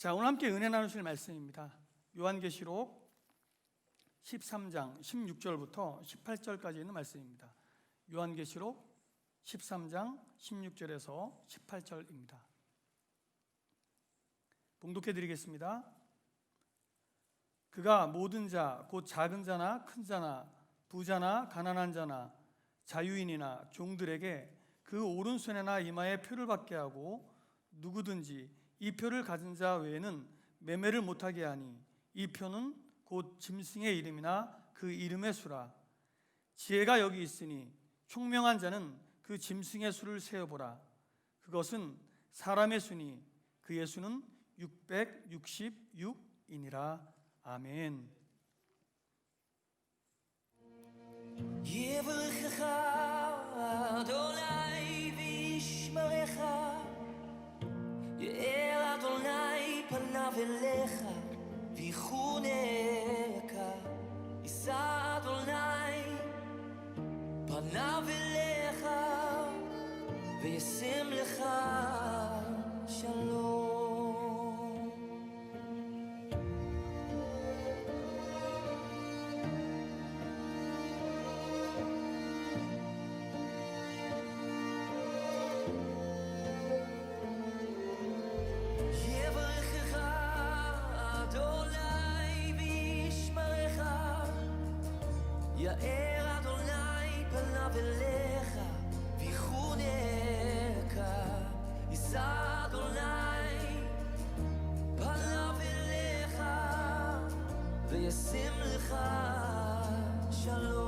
자, 오늘 함께 은혜 나누실 말씀입니다. 요한계시록 13장 16절부터 18절까지 있는 말씀입니다. 요한계시록 13장 16절에서 18절입니다. 봉독해 드리겠습니다. 그가 모든 자, 곧 작은 자나 큰 자나 부자나 가난한 자나 자유인이나 종들에게 그 오른손에나 이마에 표를 받게 하고 누구든지 이 표를 가진 자 외에는 매매를 못하게 하니 이 표는 곧 짐승의 이름이나 그 이름의 수라. 지혜가 여기 있으니 총명한 자는 그 짐승의 수를 세어보라. 그것은 사람의 수니 그의 수는 666이니라. 아멘. יברכך אדוני וישמרך, יאר אדוני פניו אליך ויחונך, יישא אדוני פניו אליך וישם לך שלום. יאר אדוני פניו אליך ויחונך, יישא אדוני פניו אליך וישם לך שלום.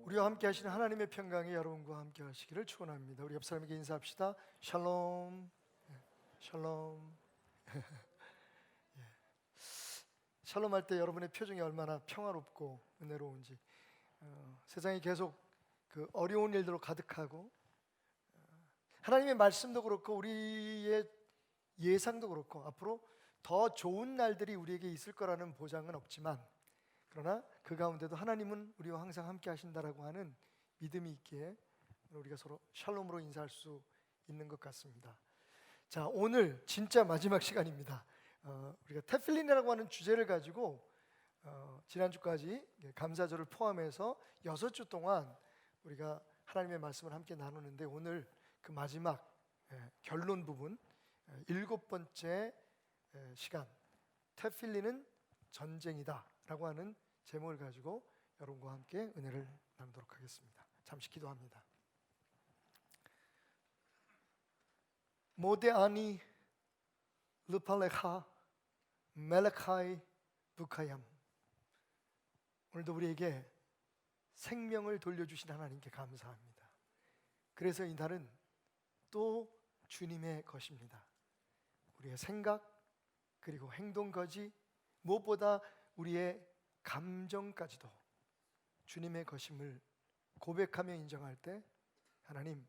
우리와 함께 하시는 하나님의 평강이 여러분과 함께 하시기를 축원합니다. 우리 옆 사람에게 인사합시다. 샬롬. 샬롬. 예. 샬롬 할 때 여러분의 표정이 얼마나 평화롭고 은혜로운지. 세상이 계속 그 어려운 일들로 가득하고, 하나님의 말씀도 그렇고 우리의 예상도 그렇고 앞으로 더 좋은 날들이 우리에게 있을 거라는 보장은 없지만, 그러나 그 가운데도 하나님은 우리와 항상 함께 하신다라고 하는 믿음이 있기에 우리가 서로 샬롬으로 인사할 수 있는 것 같습니다. 자, 오늘 진짜 마지막 시간입니다. 우리가 테필린이라고 하는 주제를 가지고 지난주까지 감사절을 포함해서 6주 동안 우리가 하나님의 말씀을 함께 나누는데, 오늘 그 마지막 결론 부분 7번째 시간, 테필린은 전쟁이다 라고 하는 제목을 가지고 여러분과 함께 은혜를 나누도록 하겠습니다. 잠시 기도합니다. 모데아니 르팔레카 멜레카이 부카얌. 오늘도 우리에게 생명을 돌려주신 하나님께 감사합니다. 그래서 이 날은 또 주님의 것입니다. 우리의 생각 그리고 행동까지, 무엇보다 우리의 감정까지도 주님의 것임을 고백하며 인정할 때, 하나님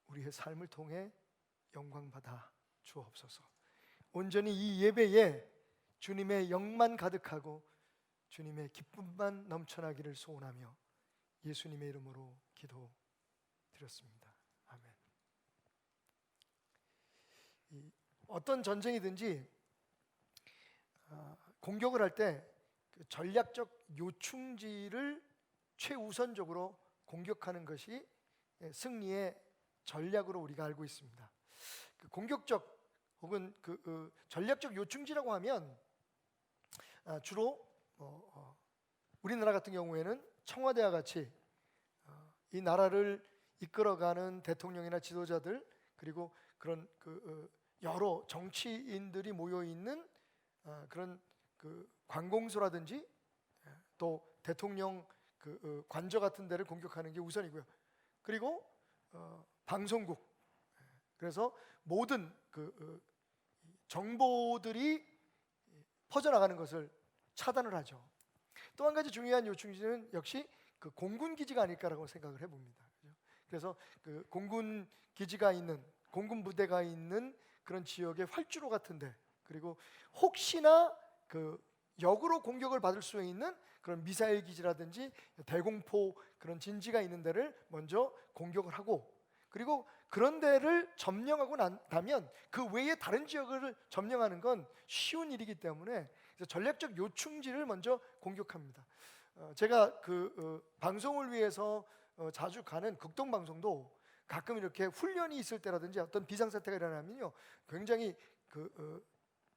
우리의 삶을 통해 영광받아 주옵소서. 온전히 이 예배에 주님의 영만 가득하고 주님의 기쁨만 넘쳐나기를 소원하며 예수님의 이름으로 기도드렸습니다. 아멘. 어떤 전쟁이든지 공격을 할 때 그 전략적 요충지를 최우선적으로 공격하는 것이 승리의 전략으로 우리가 알고 있습니다. 그 공격적 혹은 전략적 요충지라고 하면 주로 우리나라 같은 경우에는 청와대와 같이 이 나라를 이끌어가는 대통령이나 지도자들, 그리고 그런 여러 정치인들이 모여 있는 그런 관공서라든지 또 대통령 관저 같은 데를 공격하는 게 우선이고요. 그리고 방송국, 그래서 모든 정보들이 퍼져나가는 것을 차단을 하죠. 또 한 가지 중요한 요충지는 역시 공군 기지가 아닐까라고 생각을 해봅니다. 그래서 공군 기지가 있는, 공군 부대가 있는 그런 지역의 활주로 같은데, 그리고 혹시나 역으로 공격을 받을 수 있는 그런 미사일 기지라든지 대공포 그런 진지가 있는 데를 먼저 공격을 하고, 그리고 그런 데를 점령하고 나면 그 외에 다른 지역을 점령하는 건 쉬운 일이기 때문에 전략적 요충지를 먼저 공격합니다. 제가 방송을 위해서 자주 가는 극동방송도 가끔 이렇게 훈련이 있을 때라든지 어떤 비상사태가 일어나면요, 굉장히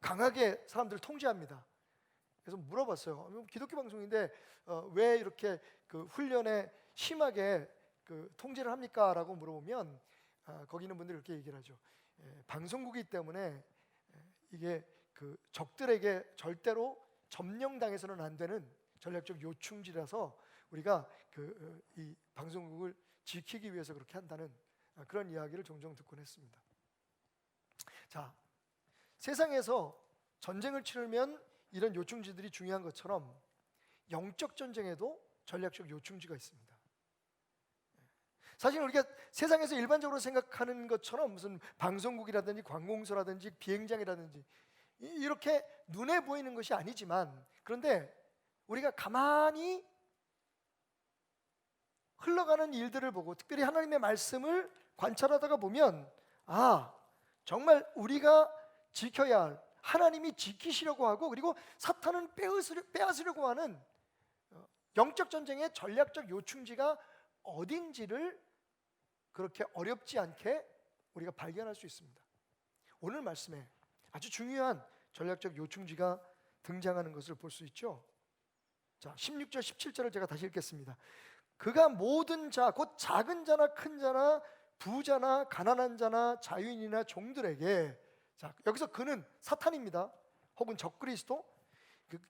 강하게 사람들을 통제합니다. 그래서 물어봤어요. 기독교 방송인데 왜 이렇게 훈련에 심하게 통제를 합니까? 라고 물어보면 거기 있는 분들이 이렇게 얘기를 하죠. 방송국이기 때문에 이게 적들에게 절대로 점령당해서는 안 되는 전략적 요충지라서 우리가 이 방송국을 지키기 위해서 그렇게 한다는 그런 이야기를 종종 듣곤 했습니다. 자, 세상에서 전쟁을 치르면 이런 요충지들이 중요한 것처럼 영적 전쟁에도 전략적 요충지가 있습니다. 사실 우리가 세상에서 일반적으로 생각하는 것처럼 무슨 방송국이라든지 관공서라든지 비행장이라든지 이렇게 눈에 보이는 것이 아니지만, 그런데 우리가 가만히 흘러가는 일들을 보고 특별히 하나님의 말씀을 관찰하다가 보면 정말 우리가 지켜야 할, 하나님이 지키시려고 하고, 그리고 사탄은 빼앗으려고 하는 영적 전쟁의 전략적 요충지가 어딘지를 그렇게 어렵지 않게 우리가 발견할 수 있습니다. 오늘 말씀에 아주 중요한 전략적 요충지가 등장하는 것을 볼 수 있죠. 자, 16절 17절을 제가 다시 읽겠습니다. 그가 모든 자, 곧 작은 자나 큰 자나 부자나 가난한 자나 자유인이나 종들에게, 자, 여기서 그는 사탄입니다. 혹은 적그리스도,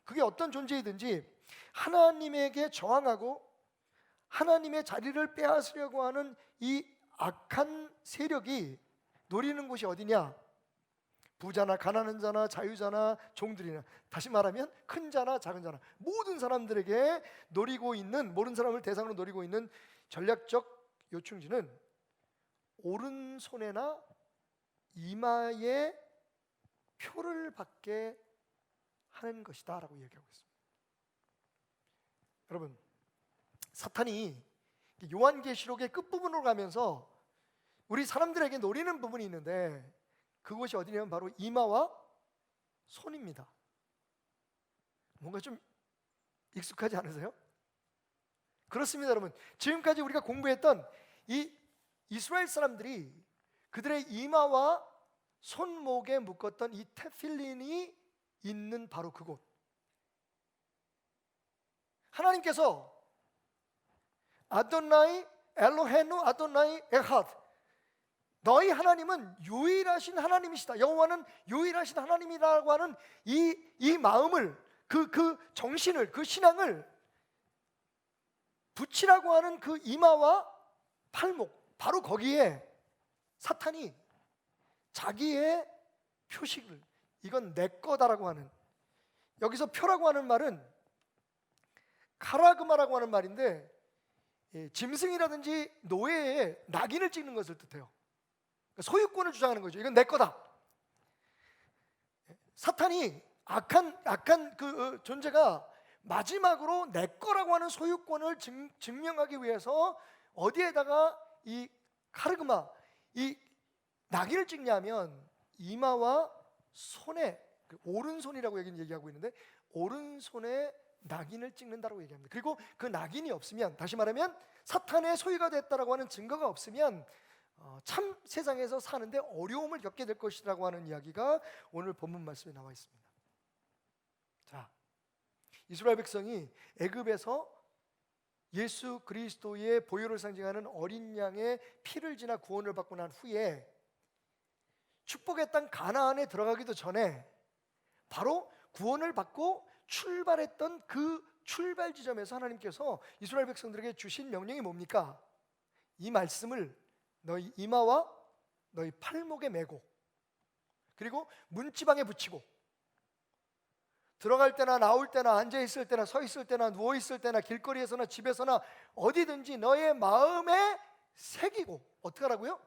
그게 어떤 존재이든지 하나님에게 저항하고 하나님의 자리를 빼앗으려고 하는 이 악한 세력이 노리는 곳이 어디냐? 부자나 가난한 자나 자유자나 종들이나, 다시 말하면 큰 자나 작은 자나 모든 사람들에게 노리고 있는, 모든 사람을 대상으로 노리고 있는 전략적 요충지는 오른손에나 이마에 표를 받게 하는 것이다 라고 얘기하고 있습니다. 여러분, 사탄이 요한계시록의 끝부분으로 가면서 우리 사람들에게 노리는 부분이 있는데, 그것이 어디냐면 바로 이마와 손입니다. 뭔가 좀 익숙하지 않으세요? 그렇습니다, 여러분. 지금까지 우리가 공부했던 이 이스라엘 사람들이 그들의 이마와 손목에 묶었던 이 테필린이 있는 바로 그곳, 하나님께서 아도나이 엘로헤누 아도나이 에핫, 너희 하나님은 유일하신 하나님이시다, 여호와는 유일하신 하나님이라고 하는 이 마음을, 그 정신을, 그 신앙을 붙이라고 하는 그 이마와 팔목, 바로 거기에 사탄이 자기의 표식을, 이건 내 거다라고 하는, 여기서 표라고 하는 말은 카라그마라고 하는 말인데, 짐승이라든지 노예의 낙인을 찍는 것을 뜻해요. 소유권을 주장하는 거죠. 이건 내 거다. 사탄이 악한 그 존재가 마지막으로 내 거라고 하는 소유권을 증명하기 위해서 어디에다가 이 카르그마, 이 낙인을 찍냐면 이마와 손에, 오른손이라고 얘기하고 있는데 오른손에 낙인을 찍는다라고 얘기합니다. 그리고 그 낙인이 없으면, 다시 말하면 사탄의 소유가 됐다라고 하는 증거가 없으면 참 세상에서 사는데 어려움을 겪게 될 것이라고 하는 이야기가 오늘 본문 말씀에 나와 있습니다. 자, 이스라엘 백성이 애굽에서 예수 그리스도의 보혈을 상징하는 어린 양의 피를 지나 구원을 받고 난 후에 축복의 땅 가나안에 들어가기도 전에 바로 구원을 받고 출발했던 그 출발 지점에서 하나님께서 이스라엘 백성들에게 주신 명령이 뭡니까? 이 말씀을 너희 이마와 너희 팔목에 메고, 그리고 문지방에 붙이고, 들어갈 때나 나올 때나 앉아 있을 때나 서 있을 때나 누워 있을 때나 길거리에서나 집에서나 어디든지 너의 마음에 새기고. 어떻게 하라고요?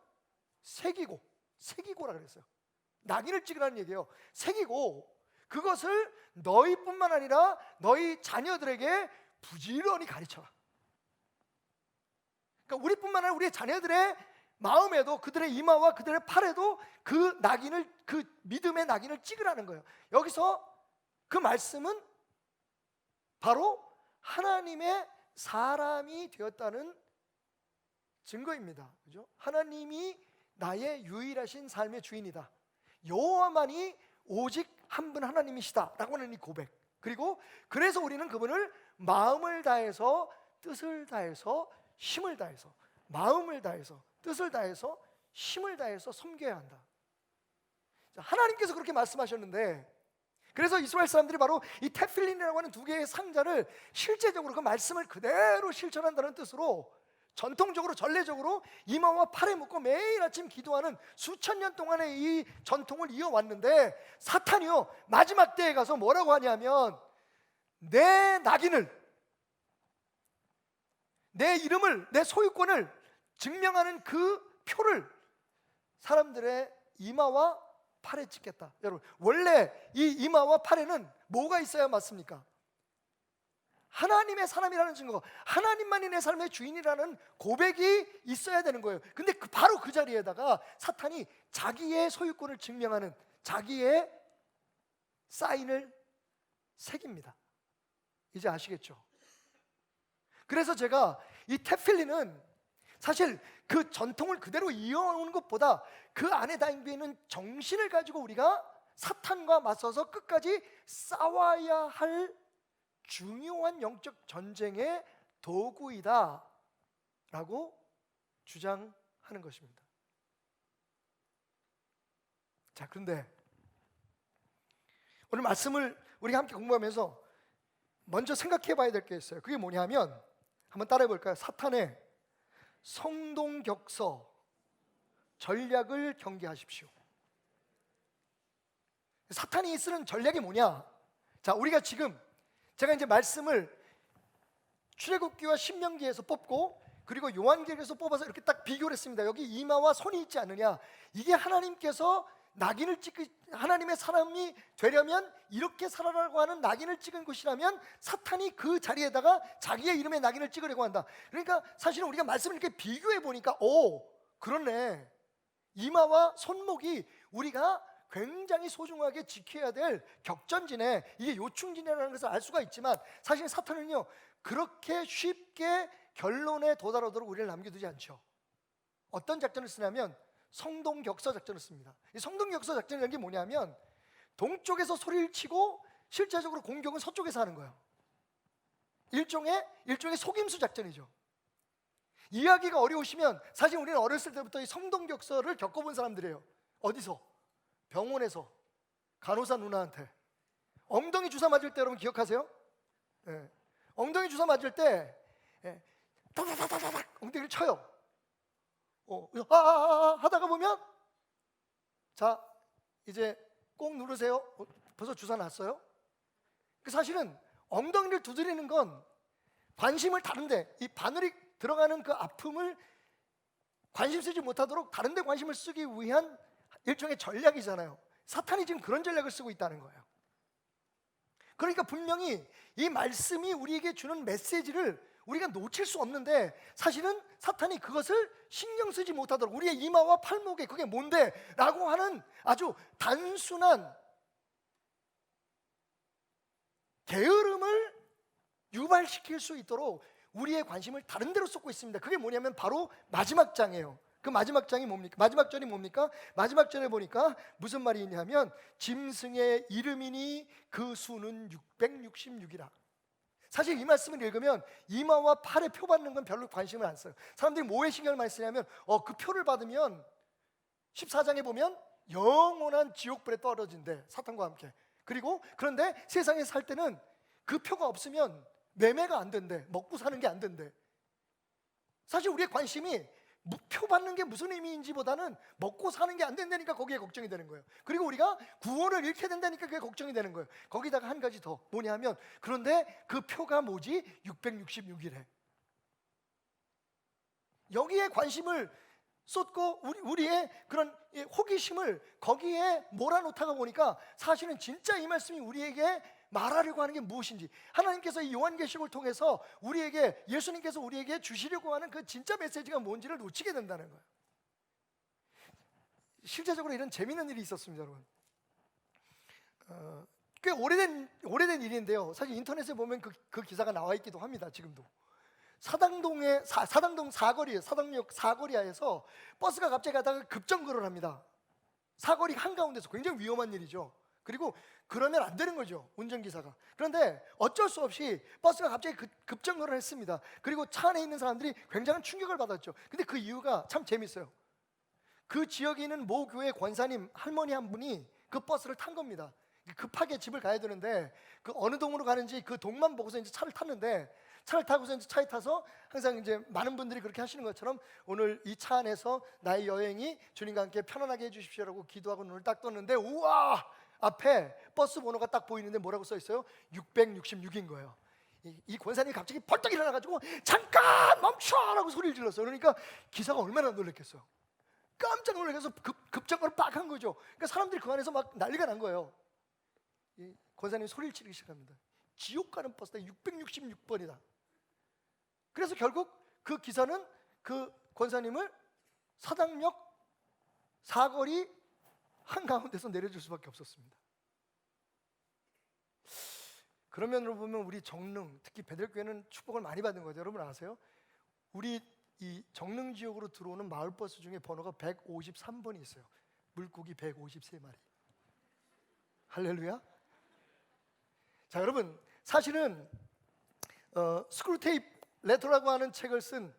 새기고라 그랬어요. 낙인을 찍으라는 얘기예요. 새기고 그것을 너희뿐만 아니라 너희 자녀들에게 부지런히 가르쳐라. 그러니까 우리뿐만 아니라 우리의 자녀들의 마음에도, 그들의 이마와 그들의 팔에도 그 낙인을, 그 믿음의 낙인을 찍으라는 거예요. 여기서 그 말씀은 바로 하나님의 사람이 되었다는 증거입니다. 그죠? 하나님이 나의 유일하신 삶의 주인이다. 여호와만이 오직 한 분 하나님이시다라고 하는 이 고백. 그리고 그래서 우리는 그분을 마음을 다해서, 뜻을 다해서, 힘을 다해서, 마음을 다해서, 뜻을 다해서, 힘을 다해서 섬겨야 한다. 하나님께서 그렇게 말씀하셨는데, 그래서 이스라엘 사람들이 바로 이 테필린이라고 하는 두 개의 상자를 실제적으로 그 말씀을 그대로 실천한다는 뜻으로 전통적으로, 전례적으로 이마와 팔에 묶고 매일 아침 기도하는 수천 년 동안의 이 전통을 이어왔는데, 사탄이요 마지막 때에 가서 뭐라고 하냐면, 내 낙인을, 내 이름을, 내 소유권을 증명하는 그 표를 사람들의 이마와 팔에 찍겠다. 여러분, 원래 이 이마와 팔에는 뭐가 있어야 맞습니까? 하나님의 사람이라는 증거, 하나님만이 내 삶의 주인이라는 고백이 있어야 되는 거예요. 근데 바로 그 자리에다가 사탄이 자기의 소유권을 증명하는 자기의 사인을 새깁니다. 이제 아시겠죠? 그래서 제가 이 테필린은 사실 그 전통을 그대로 이어오는 것보다 그 안에 담겨 있는 정신을 가지고 우리가 사탄과 맞서서 끝까지 싸워야 할 중요한 영적 전쟁의 도구이다 라고 주장하는 것입니다. 자, 그런데 오늘 말씀을 우리가 함께 공부하면서 먼저 생각해 봐야 될 게 있어요. 그게 뭐냐면, 한번 따라해 볼까요? 사탄의 성동격서 전략을 경계하십시오. 사탄이 쓰는 전략이 뭐냐? 자, 우리가 지금 제가 이제 말씀을 출애굽기와 신명기에서 뽑고, 그리고 요한계시에서 뽑아서 이렇게 딱 비교를 했습니다. 여기 이마와 손이 있지 않느냐? 이게 하나님께서 낙인을 하나님의 사람이 되려면 이렇게 살아라고 하는 낙인을 찍은 것이라면, 사탄이 그 자리에다가 자기의 이름의 낙인을 찍으려고 한다. 그러니까 사실은 우리가 말씀을 이렇게 비교해 보니까, 오, 그렇네. 이마와 손목이 우리가 굉장히 소중하게 지켜야 될 격전지네, 이게 요충지네라는 것을 알 수가 있지만, 사실 사탄은요 그렇게 쉽게 결론에 도달하도록 우리를 남겨두지 않죠. 어떤 작전을 쓰냐면 성동격서 작전을 씁니다. 이 성동격서 작전이라는 게 뭐냐면, 동쪽에서 소리를 치고 실제적으로 공격은 서쪽에서 하는 거예요. 일종의 속임수 작전이죠. 이해하기가 어려우시면, 사실 우리는 어렸을 때부터 이 성동격서를 겪어본 사람들이에요. 어디서? 병원에서 간호사 누나한테 엉덩이 주사 맞을 때, 여러분 기억하세요? 네. 엉덩이 주사 맞을 때 다다다다닥 엉덩이를 쳐요. 하다가 보면, 자 이제 꼭 누르세요. 벌써 주사 났어요. 사실은 엉덩이를 두드리는 건 관심을 다른데, 이 바늘이 들어가는 그 아픔을 관심 쓰지 못하도록 다른 데 관심을 쓰기 위한 일종의 전략이잖아요. 사탄이 지금 그런 전략을 쓰고 있다는 거예요. 그러니까 분명히 이 말씀이 우리에게 주는 메시지를 우리가 놓칠 수 없는데, 사실은 사탄이 그것을 신경 쓰지 못하도록 우리의 이마와 팔목에 그게 뭔데? 라고 하는 아주 단순한 게으름을 유발시킬 수 있도록 우리의 관심을 다른 데로 쏟고 있습니다. 그게 뭐냐면 바로 마지막 장이에요. 그 마지막 장이 뭡니까? 마지막 절이 뭡니까? 마지막 절에 보니까 무슨 말이 있냐면, 짐승의 이름이니 그 수는 666이라. 사실 이 말씀을 읽으면 이마와 팔에 표 받는 건 별로 관심을 안 써요. 사람들이 뭐에 신경을 많이 쓰냐면 그 표를 받으면 14장에 보면 영원한 지옥불에 떨어진대, 사탄과 함께. 그리고 그런데 세상에 살 때는 그 표가 없으면 매매가 안 된대, 먹고 사는 게 안 된대. 사실 우리의 관심이 표 받는 게 무슨 의미인지보다는 먹고 사는 게 안 된다니까 거기에 걱정이 되는 거예요. 그리고 우리가 구원을 잃게 된다니까 그게 걱정이 되는 거예요. 거기다가 한 가지 더 뭐냐 하면, 그런데 그 표가 뭐지? 666이래. 여기에 관심을 쏟고 우리의 그런 호기심을 거기에 몰아놓다가 보니까 사실은 진짜 이 말씀이 우리에게 말하려고 하는 게 무엇인지, 하나님께서 이 요한계시록을 통해서 우리에게, 예수님께서 우리에게 주시려고 하는 그 진짜 메시지가 뭔지를 놓치게 된다는 거예요. 실제적으로 이런 재미있는 일이 있었습니다, 여러분. 꽤 오래된 일인데요. 사실 인터넷에 보면 그 기사가 나와 있기도 합니다. 지금도 사당동 사거리에, 사당역 사거리에서 버스가 갑자기 가다가 급정거를 합니다. 사거리 한가운데서. 굉장히 위험한 일이죠. 그리고 그러면 안 되는 거죠, 운전기사가. 그런데 어쩔 수 없이 버스가 갑자기 급정거를 했습니다. 그리고 차 안에 있는 사람들이 굉장한 충격을 받았죠. 근데 그 이유가 참 재밌어요. 그 지역에 있는 모 교회 권사님 할머니 한 분이 그 버스를 탄 겁니다. 급하게 집을 가야 되는데 그 어느 동으로 가는지 그 동만 보고서 이제 차를 탔는데, 차를 타고서 이제 차에 타서 항상 이제 많은 분들이 그렇게 하시는 것처럼 오늘 이 차 안에서 나의 여행이 주님과 함께 편안하게 해주십시오라고 기도하고 눈을 딱 떴는데, 우와! 앞에 버스 번호가 딱 보이는데 뭐라고 써 있어요? 666인 거예요. 이 권사님이 갑자기 벌떡 일어나가지고 잠깐 멈춰라고 소리를 질렀어요. 그러니까 기사가 얼마나 놀랐겠어요. 깜짝 놀라서 급정거를 빡 한 거죠. 그러니까 사람들이 그 안에서 막 난리가 난 거예요. 이 권사님이 소리를 치기 시작합니다. 지옥 가는 버스다, 666번이다. 그래서 결국 그 기사는 그 권사님을 사당역 사거리 한가운데서 내려줄 수밖에 없었습니다. 그런 면으로 보면 우리 정릉, 특히 베들교회는 축복을 많이 받은 거죠. 여러분 아세요? 우리 이 정릉 지역으로 들어오는 마을버스 중에 번호가 153번이 있어요. 물고기 153마리. 할렐루야. 자, 여러분, 사실은 스크루테이프 레터라고 하는 책을 쓴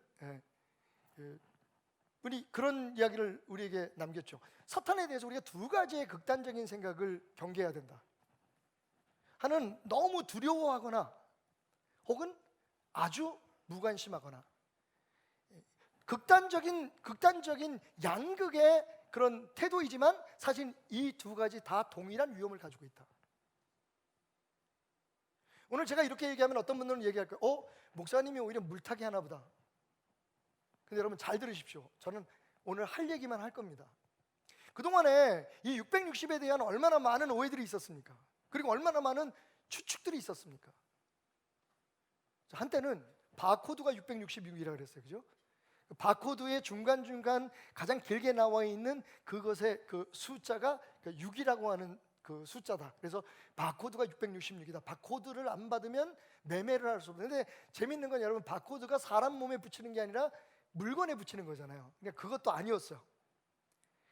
분이 그런 이야기를 우리에게 남겼죠. 사탄에 대해서 우리가 두 가지의 극단적인 생각을 경계해야 된다. 하나는 너무 두려워하거나 혹은 아주 무관심하거나, 극단적인 양극의 그런 태도이지만 사실 이 두 가지 다 동일한 위험을 가지고 있다. 오늘 제가 이렇게 얘기하면 어떤 분들은 얘기할 거예요. 목사님이 오히려 물타기 하나 보다. 근데 여러분 잘 들으십시오. 저는 오늘 할 얘기만 할 겁니다. 그동안에 이 660에 대한 얼마나 많은 오해들이 있었습니까? 그리고 얼마나 많은 추측들이 있었습니까? 한때는 바코드가 666이라고 그랬어요. 그죠? 바코드의 중간중간 가장 길게 나와 있는 그것의 그 숫자가 6이라고 하는 그 숫자다. 그래서 바코드가 666이다. 바코드를 안 받으면 매매를 할 수 없는데, 재밌는 건 여러분, 바코드가 사람 몸에 붙이는 게 아니라 물건에 붙이는 거잖아요. 그러니까 그것도 아니었어요.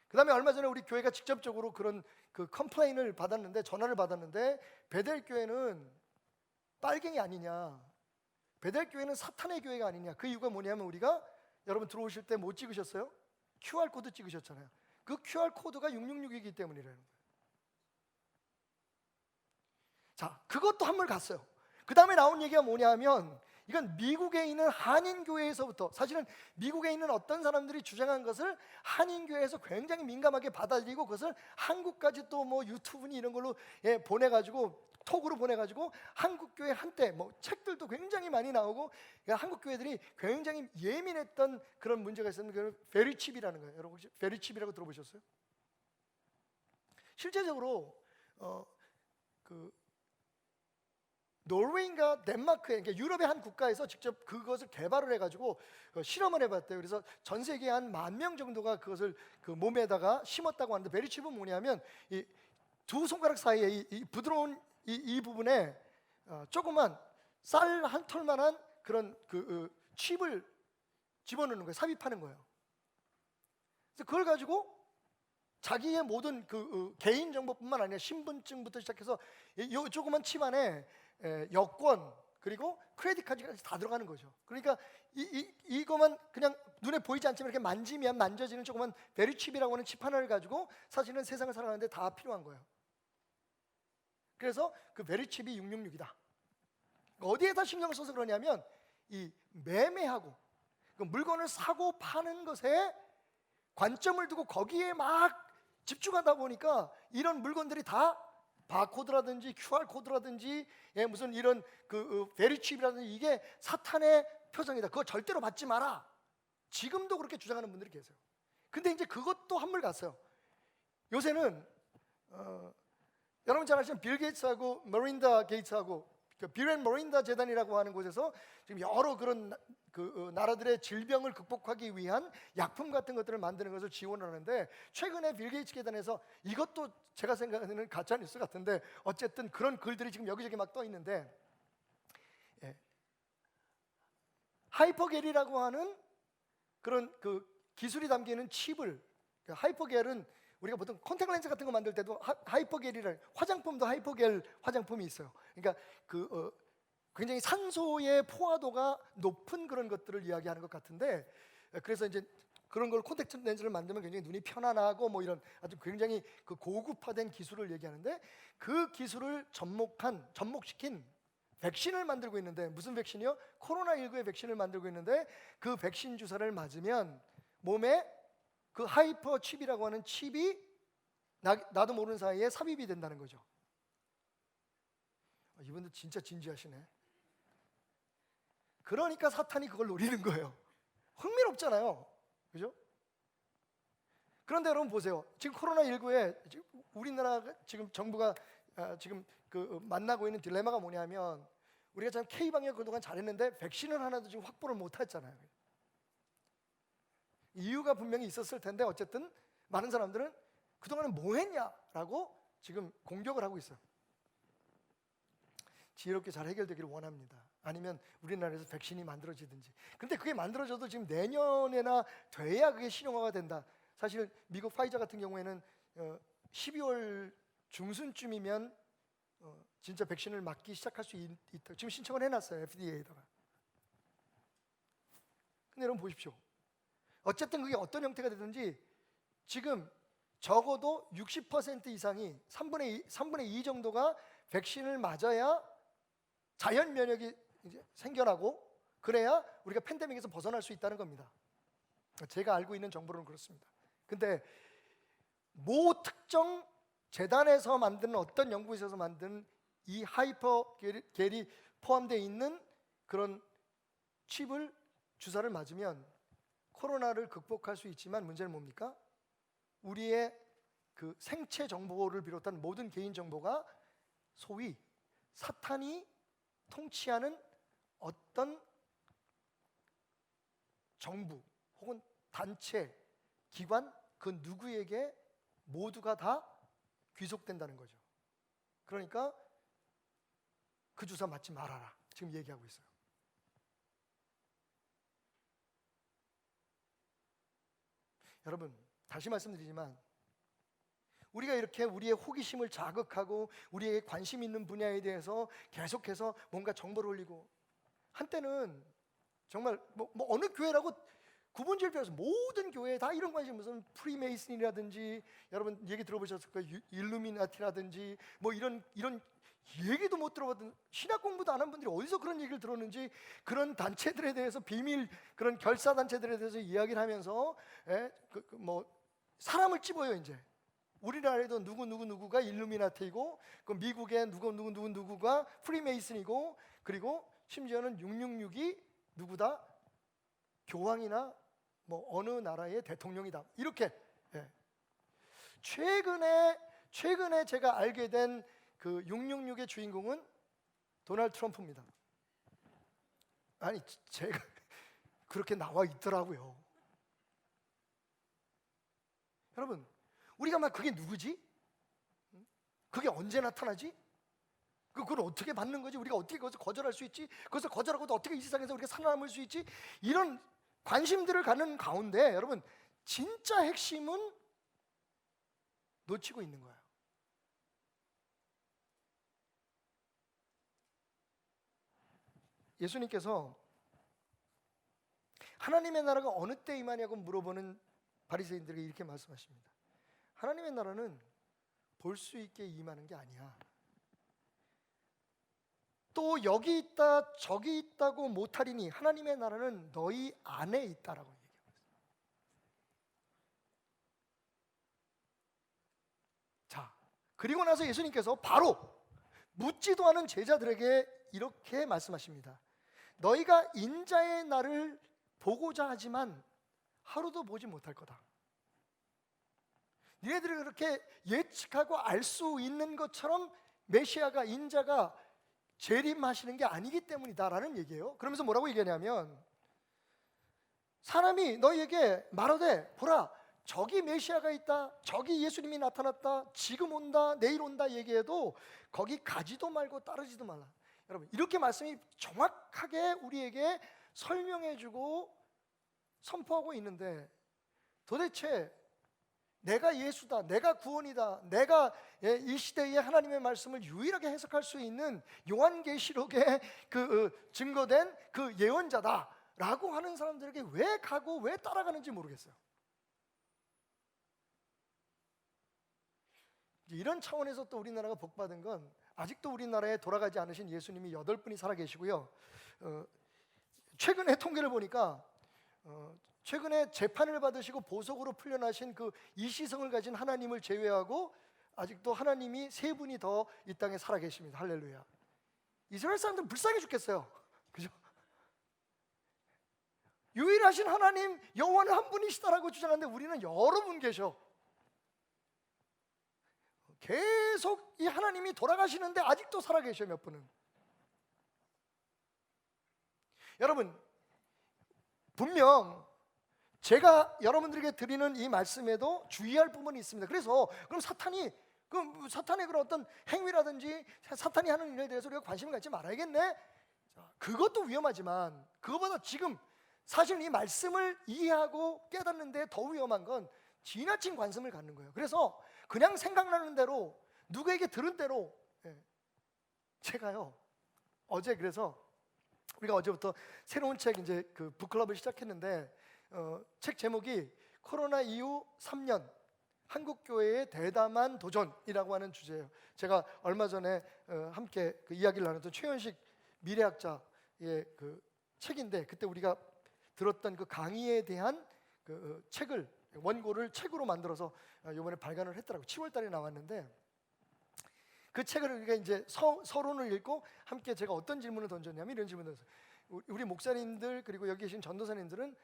그 다음에 얼마 전에 우리 교회가 직접적으로 그런 그 컴플레인을 받았는데, 전화를 받았는데, 베델교회는 빨갱이 아니냐, 베델교회는 사탄의 교회가 아니냐. 그 이유가 뭐냐면, 우리가 여러분 들어오실 때 뭐 찍으셨어요? QR코드 찍으셨잖아요. 그 QR코드가 666이기 때문이라는 거예요. 자, 그것도 한물 갔어요. 그 다음에 나온 얘기가 뭐냐 하면, 이건 미국에 있는 한인교회에서부터, 사실은 미국에 있는 어떤 사람들이 주장한 것을 한인교회에서 굉장히 민감하게 받아들이고, 그것을 한국까지 또 뭐 유튜브니 이런 걸로 보내가지고, 톡으로 보내가지고, 한국교회 한때 뭐 책들도 굉장히 많이 나오고, 한국교회들이 굉장히 예민했던 그런 문제가 있었는데, 그 베리칩이라는 거예요. 여러분 혹시 베리칩이라고 들어보셨어요? 실제적으로 노르웨이인가 덴마크에, 그러니까 유럽의 한 국가에서 직접 그것을 개발을 해가지고 실험을 해봤대요. 그래서 전 세계 한 10,000명 정도가 그것을 그 몸에다가 심었다고 하는데, 베리칩은 뭐냐면 이 두 손가락 사이에 이 부드러운 이 부분에 조그만 쌀 한 톨만한 그런 칩을 집어넣는 거예요. 삽입하는 거예요. 그래서 그걸 가지고 자기의 모든 개인 정보뿐만 아니라 신분증부터 시작해서 이 조그만 칩 안에 여권, 그리고 크레딧 카드까지 다 들어가는 거죠. 그러니까 이거만 그냥 눈에 보이지 않지만 이렇게 만지면 만져지는 조그만 베리칩이라고 하는 칩 하나를 가지고 사실은 세상을 살아가는데 다 필요한 거예요. 그래서 그 베리칩이 666이다. 어디에다 신경을 써서 그러냐면 이 매매하고 그 물건을 사고 파는 것에 관점을 두고 거기에 막 집중하다 보니까 이런 물건들이 다 바코드라든지 QR코드라든지 무슨 이런 베리칩이라든지 이게 사탄의 표정이다. 그거 절대로 받지 마라. 지금도 그렇게 주장하는 분들이 계세요. 근데 이제 그것도 한물 갔어요. 요새는 여러분 잘 아시는 빌 게이츠하고 머린다 게이츠하고 빌 앤 머린다 재단이라고 하는 곳에서 지금 여러 그런 나라들의 질병을 극복하기 위한 약품 같은 것들을 만드는 것을 지원을 하는데, 최근에 빌 게이츠 재단에서 이것도 제가 생각하는 가짜 뉴스 같은데 어쨌든 그런 글들이 지금 여기저기 막 떠 있는데, 하이퍼겔이라고 하는 그런 기술이 담기는 칩을, 하이퍼겔은 우리가 보통 콘택트 렌즈 같은 거 만들 때도 하이퍼겔이라는, 화장품도 하이퍼겔 화장품이 있어요. 그러니까 굉장히 산소의 포화도가 높은 그런 것들을 이야기하는 것 같은데, 그래서 이제 그런 걸 콘택트 렌즈를 만들면 굉장히 눈이 편안하고 뭐 이런 아주 굉장히 고급화된 기술을 얘기하는데, 그 기술을 접목시킨 백신을 만들고 있는데, 무슨 백신이요? 코로나19의 백신을 만들고 있는데, 그 백신 주사를 맞으면 몸에 그 하이퍼 칩이라고 하는 칩이 나도 모르는 사이에 삽입이 된다는 거죠. 이분들 진짜 진지하시네. 그러니까 사탄이 그걸 노리는 거예요. 흥미롭잖아요, 그죠? 그런데 여러분 보세요. 지금 코로나19에 우리나라가 지금 정부가 지금 만나고 있는 딜레마가 뭐냐면, 우리가 참 K방역 그동안 잘했는데 백신을 하나도 지금 확보를 못했잖아요. 이유가 분명히 있었을 텐데 어쨌든 많은 사람들은 그동안은 뭐 했냐라고 지금 공격을 하고 있어요. 지혜롭게 잘 해결되기를 원합니다. 아니면 우리나라에서 백신이 만들어지든지. 근데 그게 만들어져도 지금 내년에나 돼야 그게 실용화가 된다. 사실 미국 파이저 같은 경우에는 12월 중순쯤이면 진짜 백신을 맞기 시작할 수 있다. 지금 신청을 해놨어요, FDA에다가. 근데 여러분 보십시오. 어쨌든 그게 어떤 형태가 되든지 지금 적어도 60% 이상이 3분의 2 정도가 백신을 맞아야 자연 면역이 이제 생겨나고, 그래야 우리가 팬데믹에서 벗어날 수 있다는 겁니다. 제가 알고 있는 정보로는 그렇습니다. 근데 모 특정 재단에서 만든 어떤 연구소에서 만든 이 하이퍼겔이 포함되어 있는 그런 칩을 주사를 맞으면 코로나를 극복할 수 있지만 문제는 뭡니까? 우리의 그 생체 정보를 비롯한 모든 개인 정보가 소위 사탄이 통치하는 어떤 정부 혹은 단체, 기관 그 누구에게 모두가 다 귀속된다는 거죠. 그러니까 그 주사 맞지 말아라, 지금 얘기하고 있어요. 여러분, 다시 말씀드리지만 우리가 이렇게 우리의 호기심을 자극하고 우리의 관심 있는 분야에 대해서 계속해서 뭔가 정보를 올리고, 한때는 정말 뭐 어느 교회라고 구분지을 필요 없어요. 모든 교회에 다 이런 관심, 무슨 프리메이슨이라든지 여러분 얘기 들어보셨을 거예요. 일루미나티라든지 뭐 이런 얘기도 못 들어봤던, 신학 공부도 안 한 분들이 어디서 그런 얘기를 들었는지, 그런 단체들에 대해서 비밀 그런 결사 단체들에 대해서 이야기를 하면서 뭐 사람을 찝어요. 이제 우리나라에도 누구가 일루미나티이고, 그 미국의 누구가 프리메이슨이고, 그리고 심지어는 666이 누구다? 교황이나 뭐 어느 나라의 대통령이다. 이렇게. 최근에 제가 알게 된 그 666의 주인공은 도널드 트럼프입니다. 아니, 제가 그렇게 나와 있더라고요. 여러분, 우리가 막 그게 누구지? 그게 언제 나타나지? 그걸 어떻게 받는 거지? 우리가 어떻게 그것을 거절할 수 있지? 그것을 거절하고도 어떻게 이 세상에서 우리가 살아남을 수 있지? 이런 관심들을 갖는 가운데 여러분, 진짜 핵심은 놓치고 있는 거예요. 예수님께서 하나님의 나라가 어느 때 임하냐고 물어보는 바리새인들에게 이렇게 말씀하십니다. 하나님의 나라는 볼 수 있게 임하는 게 아니야. 또 여기 있다 저기 있다고 못하리니 하나님의 나라는 너희 안에 있다라고 얘기합니다. 자, 그리고 나서 예수님께서 바로 묻지도 않은 제자들에게 이렇게 말씀하십니다. 너희가 인자의 날을 보고자 하지만 하루도 보지 못할 거다. 니네들이 그렇게 예측하고 알 수 있는 것처럼 메시아가, 인자가 재림하시는 게 아니기 때문이다라는 얘기예요. 그러면서 뭐라고 얘기하냐면, 사람이 너희에게 말하되 보라 저기 메시아가 있다, 저기 예수님이 나타났다, 지금 온다, 내일 온다 얘기해도 거기 가지도 말고 따르지도 말라. 여러분, 이렇게 말씀이 정확하게 우리에게 설명해주고 선포하고 있는데, 도대체 내가 예수다, 내가 구원이다, 내가 이 시대의 하나님의 말씀을 유일하게 해석할 수 있는 요한계시록에 증거된 그 예언자다 라고 하는 사람들에게 왜 가고 왜 따라가는지 모르겠어요. 이런 차원에서 또 우리나라가 복받은 건, 아직도 우리나라에 돌아가지 않으신 예수님이 8분이 살아계시고요. 최근에 통계를 보니까 최근에 재판을 받으시고 보석으로 풀려나신 그 이시성을 가진 하나님을 제외하고 아직도 하나님이 3분이 더 이 땅에 살아계십니다. 할렐루야. 이스라엘 사람들은 불쌍해 죽겠어요. 그죠? 유일하신 하나님 여호와는 한 분이시다라고 주장하는데 우리는 여러 분 계셔. 계속 이 하나님이 돌아가시는데 아직도 살아계셔. 몇 분은. 여러분, 분명 제가 여러분들에게 드리는 이 말씀에도 주의할 부분이 있습니다. 그래서 그럼 사탄의 그런 어떤 행위라든지 사탄이 하는 일에 대해서 우리가 관심을 갖지 말아야겠네. 자, 그것도 위험하지만 그거보다 지금 사실 이 말씀을 이해하고 깨닫는데 더 위험한 건 지나친 관심을 갖는 거예요. 그래서 그냥 생각나는 대로 누구에게 들은 대로, 제가요 어제, 그래서 우리가 어제부터 새로운 책, 이제 그 북클럽을 시작했는데 책 제목이 코로나 이후 3년 한국교회의 대담한 도전이라고 하는 주제예요. 제가 얼마 전에 함께 그 이야기를 나눴던 최현식 미래학자의 그 책인데, 그때 우리가 들었던 그 강의에 대한 그 책을, 원고를 책으로 만들어서 이번에 발간을 했더라고요. 7월 달에 나왔는데, 그 책을 우리가 이제 서론을 읽고 함께 제가 어떤 질문을 던졌냐면 이런 질문을 던졌어요. 우리 목사님들 그리고 여기 계신 전도사님들은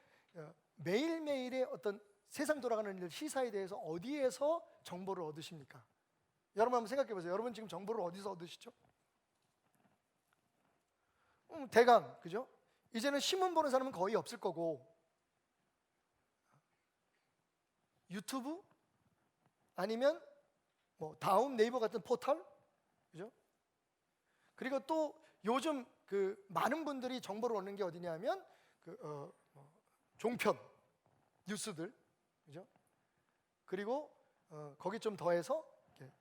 매일매일의 어떤 세상 돌아가는 일, 시사에 대해서 어디에서 정보를 얻으십니까? 여러분 한번 생각해 보세요. 여러분 지금 정보를 어디서 얻으시죠? 대강, 그죠? 이제는 신문 보는 사람은 거의 없을 거고, 유튜브 아니면 뭐 다음, 네이버 같은 포털, 그죠? 그리고 또 요즘 그 많은 분들이 정보를 얻는 게 어디냐면 종편 뉴스들, 그죠? 그리고 거기 좀 더해서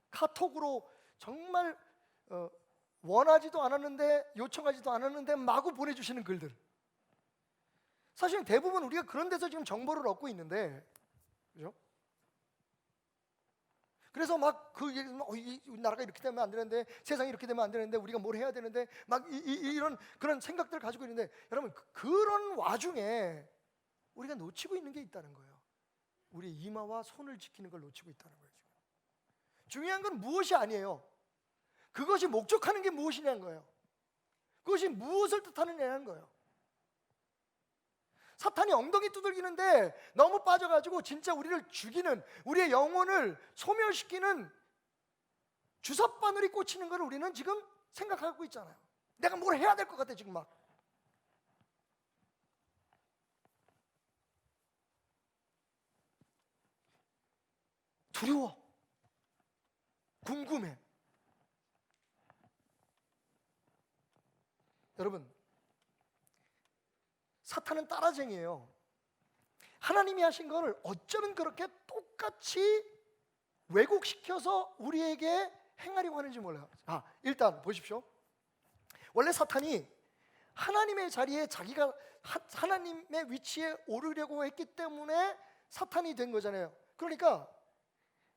카톡으로 정말 원하지도 않았는데, 요청하지도 않았는데 마구 보내주시는 글들. 사실 대부분 우리가 그런 데서 지금 정보를 얻고 있는데, 그죠? 그래서 막 이 나라가 이렇게 되면 안 되는데, 세상이 이렇게 되면 안 되는데, 우리가 뭘 해야 되는데, 막 이런 그런 생각들을 가지고 있는데, 여러분 그런 와중에 우리가 놓치고 있는 게 있다는 거예요. 우리 이마와 손을 지키는 걸 놓치고 있다는 거예요. 지금. 중요한 건 무엇이 아니에요. 그것이 목적하는 게 무엇이냐는 거예요. 그것이 무엇을 뜻하느냐는 거예요. 사탄이 엉덩이 두들기는데 너무 빠져가지고 진짜 우리를 죽이는, 우리의 영혼을 소멸시키는 주사바늘이 꽂히는 걸 우리는 지금 생각하고 있잖아요. 내가 뭘 해야 될 것 같아 지금 막. 두려워, 궁금해. 여러분, 사탄은 따라쟁이에요. 하나님이 하신 걸 어쩌면 그렇게 똑같이 왜곡시켜서 우리에게 행하려고 하는지 몰라요. 일단 보십시오. 원래 사탄이 하나님의 자리에 자기가 하나님의 위치에 오르려고 했기 때문에 사탄이 된 거잖아요. 그러니까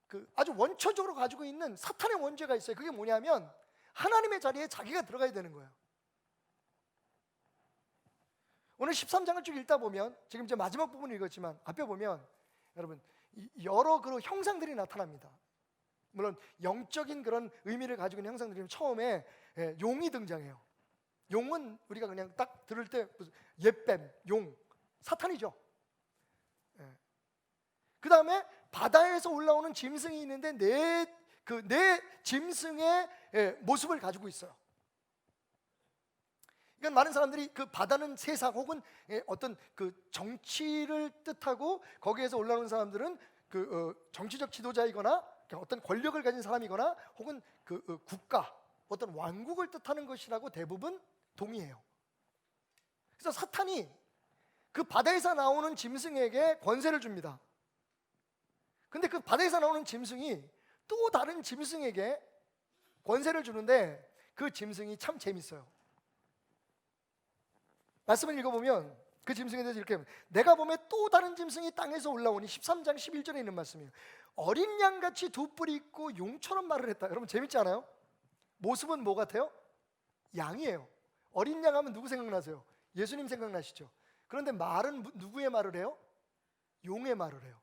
그 아주 원초적으로 가지고 있는 사탄의 원죄가 있어요. 그게 뭐냐면 하나님의 자리에 자기가 들어가야 되는 거예요. 오늘 13장을 쭉 읽다 보면, 지금 이제 마지막 부분을 읽었지만 앞에 보면 여러분 여러 그런 형상들이 나타납니다. 물론 영적인 그런 의미를 가지고 있는 형상들이 처음에 용이 등장해요. 용은 우리가 그냥 딱 들을 때 옛뱀, 용, 사탄이죠. 그 다음에 바다에서 올라오는 짐승이 있는데 내 짐승의 모습을 가지고 있어요. 이건 많은 사람들이 그 바다는 세상 혹은 어떤 그 정치를 뜻하고, 거기에서 올라오는 사람들은 그 정치적 지도자이거나 어떤 권력을 가진 사람이거나 혹은 그 국가, 어떤 왕국을 뜻하는 것이라고 대부분 동의해요. 그래서 사탄이 그 바다에서 나오는 짐승에게 권세를 줍니다. 근데 그 바다에서 나오는 짐승이 또 다른 짐승에게 권세를 주는데 그 짐승이 참 재밌어요. 말씀을 읽어보면 그 짐승에 대해서 이렇게 합니다. 내가 보면 또 다른 짐승이 땅에서 올라오니, 13장 11절에 있는 말씀이에요. 어린 양같이 두 뿔이 있고 용처럼 말을 했다. 여러분 재밌지 않아요? 모습은 뭐 같아요? 양이에요. 어린 양 하면 누구 생각나세요? 예수님 생각나시죠? 그런데 말은 누구의 말을 해요? 용의 말을 해요.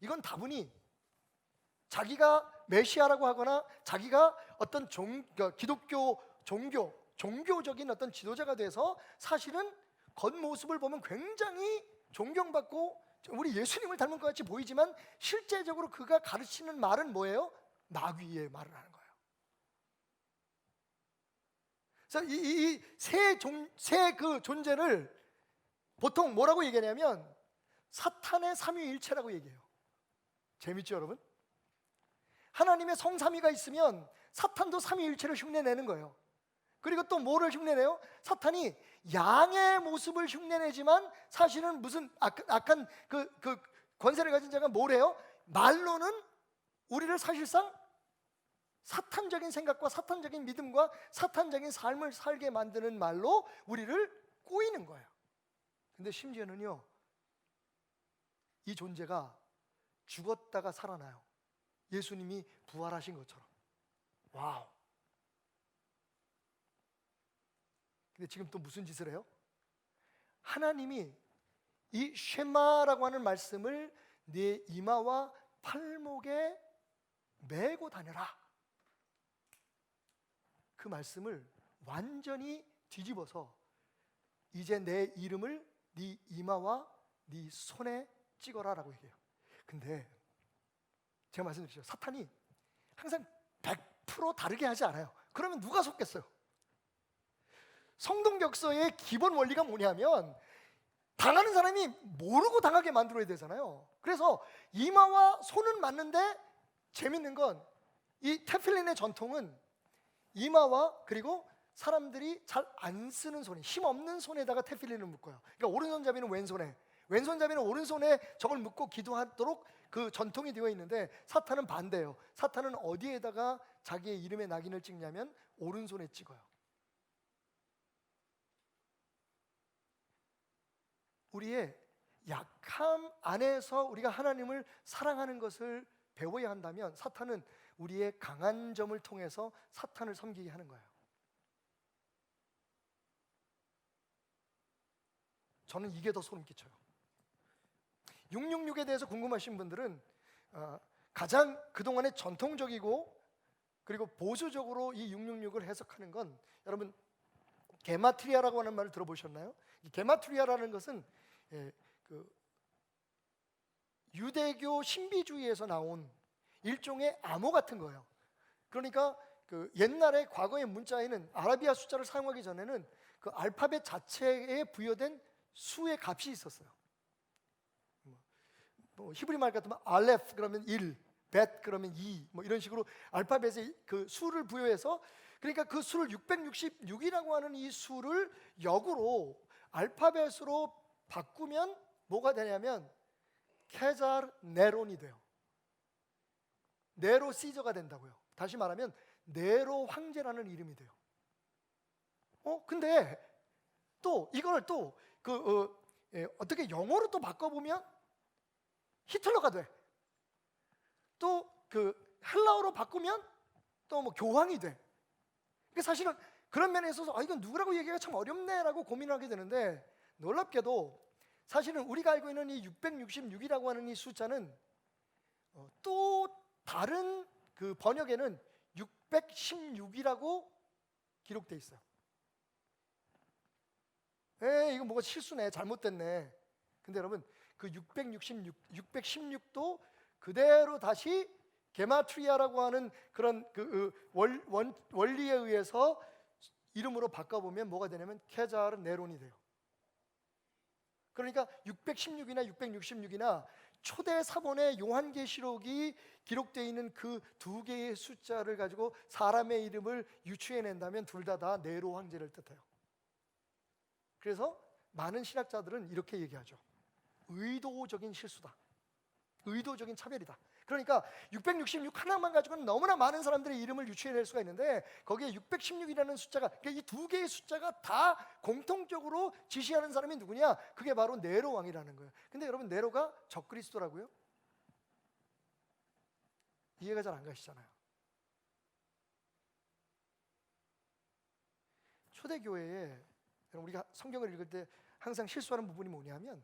이건 다분히 자기가 메시아라고 하거나 자기가 어떤 기독교 종교적인 어떤 지도자가 돼서 사실은 겉모습을 보면 굉장히 존경받고 우리 예수님을 닮은 것 같이 보이지만 실제적으로 그가 가르치는 말은 뭐예요? 마귀의 말을 하는 거예요. 그래서 이 새 그 존재를 보통 뭐라고 얘기하냐면 사탄의 삼위일체라고 얘기해요. 재밌죠 여러분? 하나님의 성삼위가 있으면 사탄도 삼위일체를 흉내내는 거예요. 그리고 또 뭐를 흉내내요? 사탄이 양의 모습을 흉내내지만 사실은 무슨 악한 그 권세를 가진 자가 뭐래요? 말로는 우리를 사실상 사탄적인 생각과 사탄적인 믿음과 사탄적인 삶을 살게 만드는 말로 우리를 꼬이는 거예요. 근데 심지어는요, 이 존재가 죽었다가 살아나요. 예수님이 부활하신 것처럼. 와우. 근데 지금 또 무슨 짓을 해요? 하나님이 이 쉐마라고 하는 말씀을 네 이마와 팔목에 메고 다녀라, 그 말씀을 완전히 뒤집어서 이제 내 이름을 네 이마와 네 손에 찍어라라고 얘기해요. 근데 제가 말씀드렸죠. 사탄이 항상 100% 다르게 하지 않아요. 그러면 누가 속겠어요? 성동격서의 기본 원리가 뭐냐면 당하는 사람이 모르고 당하게 만들어야 되잖아요. 그래서 이마와 손은 맞는데 재밌는 건 이 테필린의 전통은 이마와 그리고 사람들이 잘 안 쓰는 손에, 힘없는 손에다가 테필린을 묶어요. 그러니까 오른손잡이는 왼손에, 왼손잡이는 오른손에 저걸 묶고 기도하도록 그 전통이 되어 있는데, 사탄은 반대예요. 사탄은 어디에다가 자기의 이름의 낙인을 찍냐면 오른손에 찍어요. 우리의 약함 안에서 우리가 하나님을 사랑하는 것을 배워야 한다면 사탄은 우리의 강한 점을 통해서 사탄을 섬기게 하는 거예요. 저는 이게 더 소름 끼쳐요. 666에 대해서 궁금하신 분들은 가장 그동안에 전통적이고 그리고 보수적으로 이 666을 해석하는 건, 여러분 게마트리아라고 하는 말을 들어보셨나요? 이 게마트리아라는 것은 그 유대교 신비주의에서 나온 일종의 암호 같은 거예요. 그러니까 그 옛날에 과거의 문자에는 아라비아 숫자를 사용하기 전에는 그 알파벳 자체에 부여된 수의 값이 있었어요. 뭐 히브리 말 같으면 알레프 그러면 1, 벳 그러면 2, 뭐 이런 식으로 알파벳에 그 수를 부여해서, 그러니까 그 수를 666이라고 하는 이 수를 역으로 알파벳으로 바꾸면 뭐가 되냐면 케자르 네론이 돼요. 네로 시저가 된다고요. 다시 말하면 네로 황제라는 이름이 돼요. 근데 또 이걸 또 어떻게 영어로 또 바꿔보면 히틀러가 돼. 또 그 헬라어로 바꾸면 또 뭐 교황이 돼. 그러니까 사실은 그런 면에 있어서 이건 누구라고 얘기하기가 참 어렵네라고 고민하게 되는데, 놀랍게도 사실은 우리가 알고 있는 이 666이라고 하는 이 숫자는 또 다른 그 번역에는 616이라고 기록돼 있어요. 이거 뭐가 실수네, 잘못됐네. 근데 여러분, 그 616도 그대로 다시 게마트리아라고 하는 그런 원리에 의해서 이름으로 바꿔보면 뭐가 되냐면 케자르 네론이 돼요. 그러니까 616이나 666이나 초대 사본의 요한계시록이 기록되어 있는 그 두 개의 숫자를 가지고 사람의 이름을 유추해낸다면 둘 다 네로 황제를 뜻해요. 그래서 많은 신학자들은 이렇게 얘기하죠. 의도적인 실수다, 의도적인 차별이다. 그러니까 666 하나만 가지고는 너무나 많은 사람들의 이름을 유추해낼 수가 있는데, 거기에 616이라는 숫자가, 그러니까 이 두 개의 숫자가 다 공통적으로 지시하는 사람이 누구냐? 그게 바로 네로 왕이라는 거예요. 근데 여러분, 네로가 적그리스도라고요? 이해가 잘 안 가시잖아요. 초대교회에 우리가 성경을 읽을 때 항상 실수하는 부분이 뭐냐면,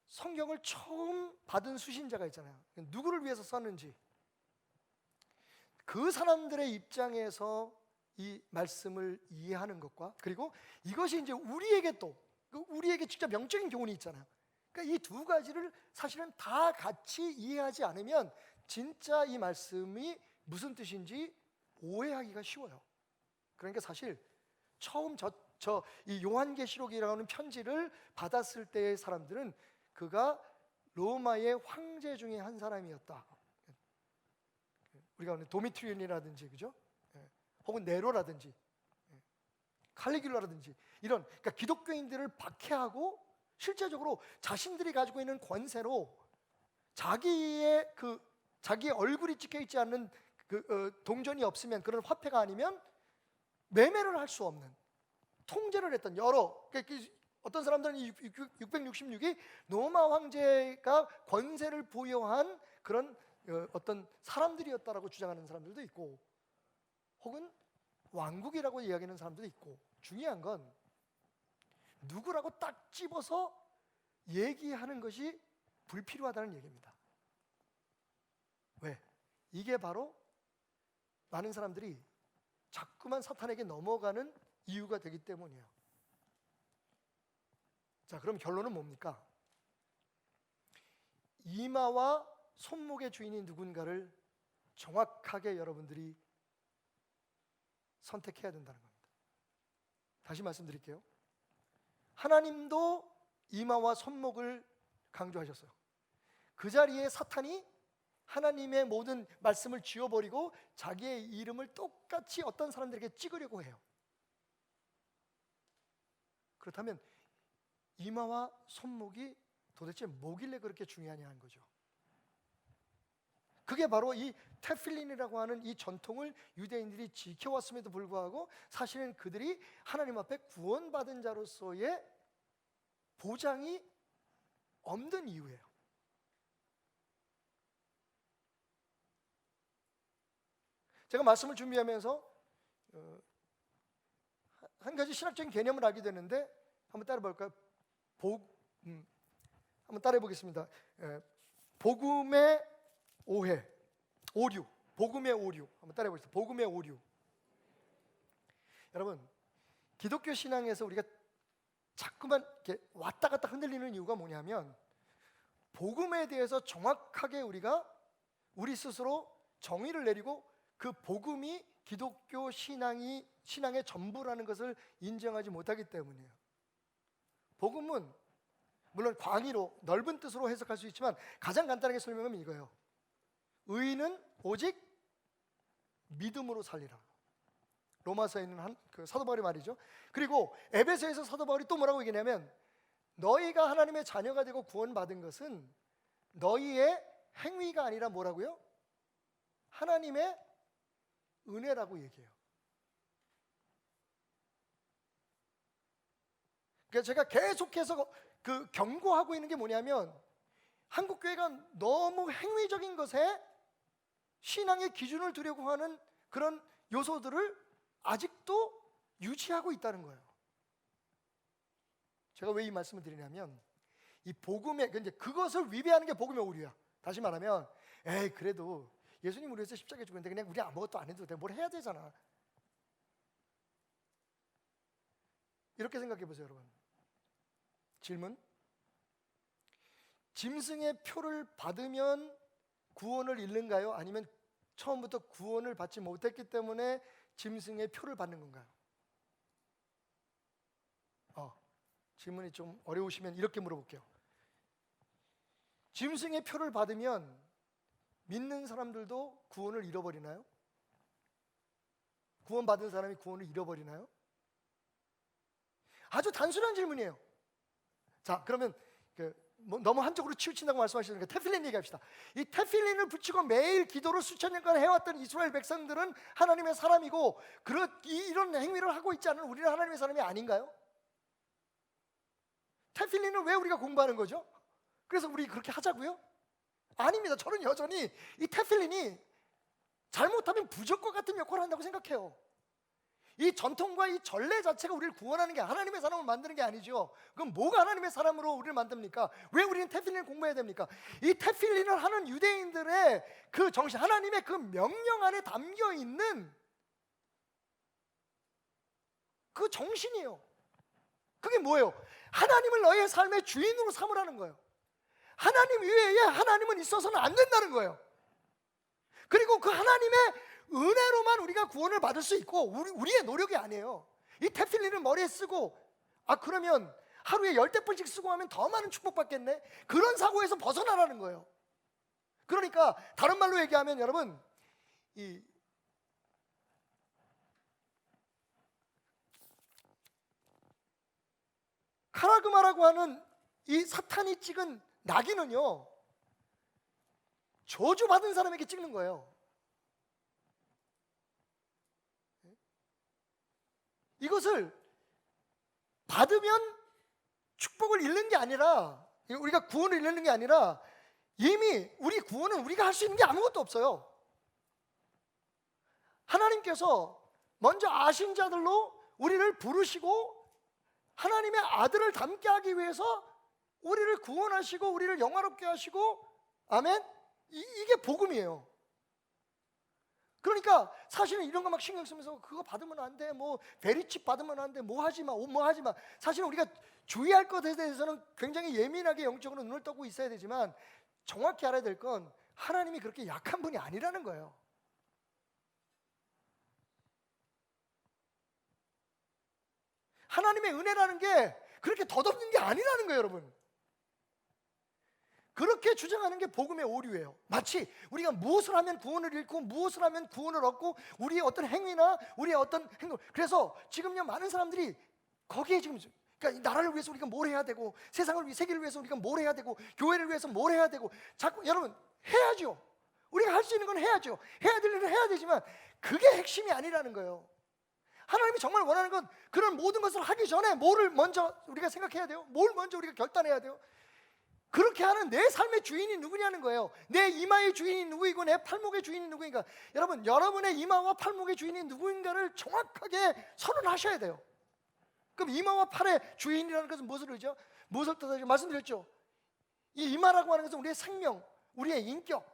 성경을 처음 받은 수신자가 있잖아요. 누구를 위해서 썼는지, 그 사람들의 입장에서 이 말씀을 이해하는 것과, 그리고 이것이 이제 우리에게 또 우리에게 직접 영적인 교훈이 있잖아요. 그러니까 이 두 가지를 사실은 다 같이 이해하지 않으면 진짜 이 말씀이 무슨 뜻인지 오해하기가 쉬워요. 그러니까 사실 처음 이 요한계시록이라는 편지를 받았을 때의 사람들은 그가 로마의 황제 중에 한 사람이었다. 우리가 도미트리온이라든지, 그죠? 혹은 네로라든지, 칼리귤라라든지 이런, 그러니까 기독교인들을 박해하고 실제적으로 자신들이 가지고 있는 권세로 자기의 얼굴이 찍혀 있지 않는 동전이 없으면, 그런 화폐가 아니면 매매를 할 수 없는, 통제를 했던 어떤 사람들은 이 666이 로마 황제가 권세를 부여한 그런 어떤 사람들이었다라고 주장하는 사람들도 있고, 혹은 왕국이라고 이야기하는 사람들도 있고, 중요한 건 누구라고 딱 집어서 얘기하는 것이 불필요하다는 얘기입니다. 왜? 이게 바로 많은 사람들이 자꾸만 사탄에게 넘어가는 이유가 되기 때문이에요. 자, 그럼 결론은 뭡니까? 이마와 손목의 주인이 누군가를 정확하게 여러분들이 선택해야 된다는 겁니다. 다시 말씀드릴게요. 하나님도 이마와 손목을 강조하셨어요. 그 자리에 사탄이 하나님의 모든 말씀을 지워버리고 자기의 이름을 똑같이 어떤 사람들에게 찍으려고 해요. 그렇다면 이마와 손목이 도대체 뭐길래 그렇게 중요하냐 하는 거죠. 그게 바로 이 테필린이라고 하는 이 전통을 유대인들이 지켜왔음에도 불구하고 사실은 그들이 하나님 앞에 구원받은 자로서의 보장이 없는 이유예요. 제가 말씀을 준비하면서 한 가지 신학적인 개념을 알게 됐는데, 한번 따라 볼까요? 한번 따라해 보겠습니다. 복음의 오해, 오류, 복음의 오류. 한번 따라해 보겠습니다. 복음의 오류. 여러분, 기독교 신앙에서 우리가 자꾸만 이렇게 왔다 갔다 흔들리는 이유가 뭐냐면, 복음에 대해서 정확하게 우리 스스로 정의를 내리고 그 복음이 기독교 신앙의 전부라는 것을 인정하지 못하기 때문이에요. 복음은 물론 광의로 넓은 뜻으로 해석할 수 있지만 가장 간단하게 설명하면 이거예요. 의인은 오직 믿음으로 살리라. 로마서에 있는 그 사도 바울의 말이죠. 그리고 에베소에서 사도 바울이 또 뭐라고 얘기냐면, 너희가 하나님의 자녀가 되고 구원받은 것은 너희의 행위가 아니라 뭐라고요? 하나님의 은혜라고 얘기해요. 그러니까 제가 계속해서 그 경고하고 있는 게 뭐냐면 한국 교회가 너무 행위적인 것에 신앙의 기준을 두려고 하는 그런 요소들을 아직도 유지하고 있다는 거예요. 제가 왜 이 말씀을 드리냐면 이 복음의 이제 그것을 위배하는 게 복음의 오류야. 다시 말하면 에이 그래도 예수님 우리 위해서 십자가에 죽었는데 그냥 우리 아무것도 안 해도 돼. 뭘 해야 되잖아. 이렇게 생각해 보세요, 여러분. 질문. 짐승의 표를 받으면 구원을 잃는가요? 아니면 처음부터 구원을 받지 못했기 때문에 짐승의 표를 받는 건가요? 질문이 좀 어려우시면 이렇게 물어볼게요. 짐승의 표를 받으면 믿는 사람들도 구원을 잃어버리나요? 구원받은 사람이 구원을 잃어버리나요? 아주 단순한 질문이에요. 자, 그러면 너무 한쪽으로 치우친다고 말씀하시니까 테필린 얘기합시다. 이 테필린을 붙이고 매일 기도를 수천 년간 해왔던 이스라엘 백성들은 하나님의 사람이고 이런 행위를 하고 있지 않은 우리는 하나님의 사람이 아닌가요? 테필린은 왜 우리가 공부하는 거죠? 그래서 우리 그렇게 하자고요? 아닙니다. 저는 여전히 이 테필린이 잘못하면 부적과 같은 역할을 한다고 생각해요. 이 전통과 이 전례 자체가 우리를 구원하는 게 하나님의 사람을 만드는 게 아니죠. 그럼 뭐가 하나님의 사람으로 우리를 만듭니까? 왜 우리는 테필린을 공부해야 됩니까? 이 테필린을 하는 유대인들의 그 정신, 하나님의 그 명령 안에 담겨 있는 그 정신이에요. 그게 뭐예요? 하나님을 너의 삶의 주인으로 삼으라는 거예요. 하나님 외에 하나님은 있어서는 안 된다는 거예요. 그리고 그 하나님의 은혜로만 우리가 구원을 받을 수 있고 우리의 노력이 아니에요. 이 테필린을 머리에 쓰고 그러면 하루에 10대뿐씩 쓰고 하면 더 많은 축복받겠네. 그런 사고에서 벗어나라는 거예요. 그러니까 다른 말로 얘기하면 여러분 이 카라그마라고 하는 이 사탄이 찍은 낙인은요 저주받은 사람에게 찍는 거예요. 이것을 받으면 축복을 잃는 게 아니라 우리가 구원을 잃는 게 아니라 이미 우리 구원은 우리가 할 수 있는 게 아무것도 없어요. 하나님께서 먼저 아신 자들로 우리를 부르시고 하나님의 아들을 닮게 하기 위해서 우리를 구원하시고 우리를 영화롭게 하시고 아멘? 이게 복음이에요. 그러니까 사실은 이런 거 막 신경 쓰면서 그거 받으면 안 돼, 뭐 베리칩 받으면 안 돼, 뭐 하지 마, 뭐 하지 마. 사실은 우리가 주의할 것에 대해서는 굉장히 예민하게 영적으로 눈을 떠고 있어야 되지만 정확히 알아야 될 건 하나님이 그렇게 약한 분이 아니라는 거예요. 하나님의 은혜라는 게 그렇게 덧없는 게 아니라는 거예요, 여러분. 그렇게 주장하는 게 복음의 오류예요. 마치 우리가 무엇을 하면 구원을 잃고 무엇을 하면 구원을 얻고 우리의 어떤 행위나 우리의 어떤 행동, 그래서 지금요 많은 사람들이 거기에 지금 그러니까 나라를 위해서 우리가 뭘 해야 되고 세상을 위해 세계를 위해서 우리가 뭘 해야 되고 교회를 위해서 뭘 해야 되고 자꾸 여러분 해야죠. 우리가 할 수 있는 건 해야죠. 해야 될 일은 해야 되지만 그게 핵심이 아니라는 거예요. 하나님이 정말 원하는 건 그런 모든 것을 하기 전에 뭐를 먼저 우리가 생각해야 돼요? 뭘 먼저 우리가 결단해야 돼요? 그렇게 하는 내 삶의 주인이 누구냐는 거예요. 내 이마의 주인이 누구이고 내 팔목의 주인이 누구인가. 여러분, 여러분의 이마와 팔목의 주인이 누구인가를 정확하게 선언하셔야 돼요. 그럼 이마와 팔의 주인이라는 것은 무엇을 의죠? 무엇을 뜻하죠? 말씀드렸죠. 이 이마라고 하는 것은 우리의 생명, 우리의 인격,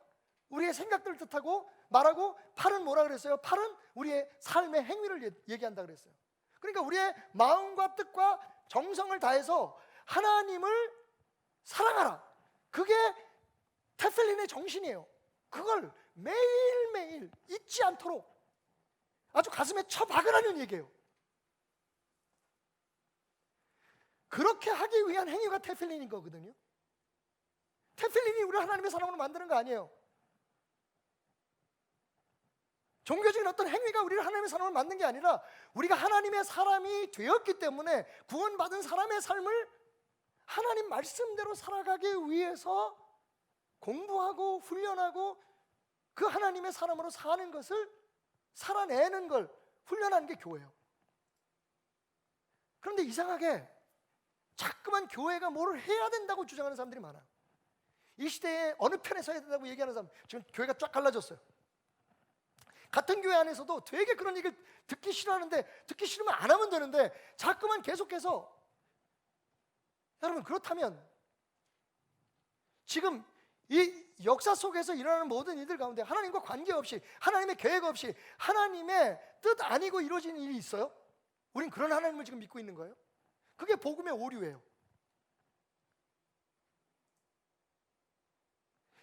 우리의 생각들을 뜻하고 말하고, 팔은 뭐라 그랬어요? 팔은 우리의 삶의 행위를 얘기한다 그랬어요. 그러니까 우리의 마음과 뜻과 정성을 다해서 하나님을 사랑하라. 그게 테펠린의 정신이에요. 그걸 매일매일 잊지 않도록 아주 가슴에 쳐박으라는 얘기예요. 그렇게 하기 위한 행위가 테펠린인 거거든요. 테펠린이 우리 하나님의 사람으로 만드는 거 아니에요. 종교적인 어떤 행위가 우리를 하나님의 사람으로 만든 게 아니라 우리가 하나님의 사람이 되었기 때문에 구원받은 사람의 삶을 하나님 말씀대로 살아가기 위해서 공부하고 훈련하고 그 하나님의 사람으로 사는 것을 살아내는 걸 훈련하는 게 교회예요. 그런데 이상하게 자꾸만 교회가 뭘 해야 된다고 주장하는 사람들이 많아요. 이 시대에 어느 편에 서야 된다고 얘기하는 사람, 지금 교회가 쫙 갈라졌어요. 같은 교회 안에서도 되게 그런 얘기를 듣기 싫어하는데, 듣기 싫으면 안 하면 되는데 자꾸만 계속해서, 여러분 그렇다면 지금 이 역사 속에서 일어나는 모든 일들 가운데 하나님과 관계없이, 하나님의 계획 없이, 하나님의 뜻 아니고 이루어지는 일이 있어요? 우린 그런 하나님을 지금 믿고 있는 거예요? 그게 복음의 오류예요.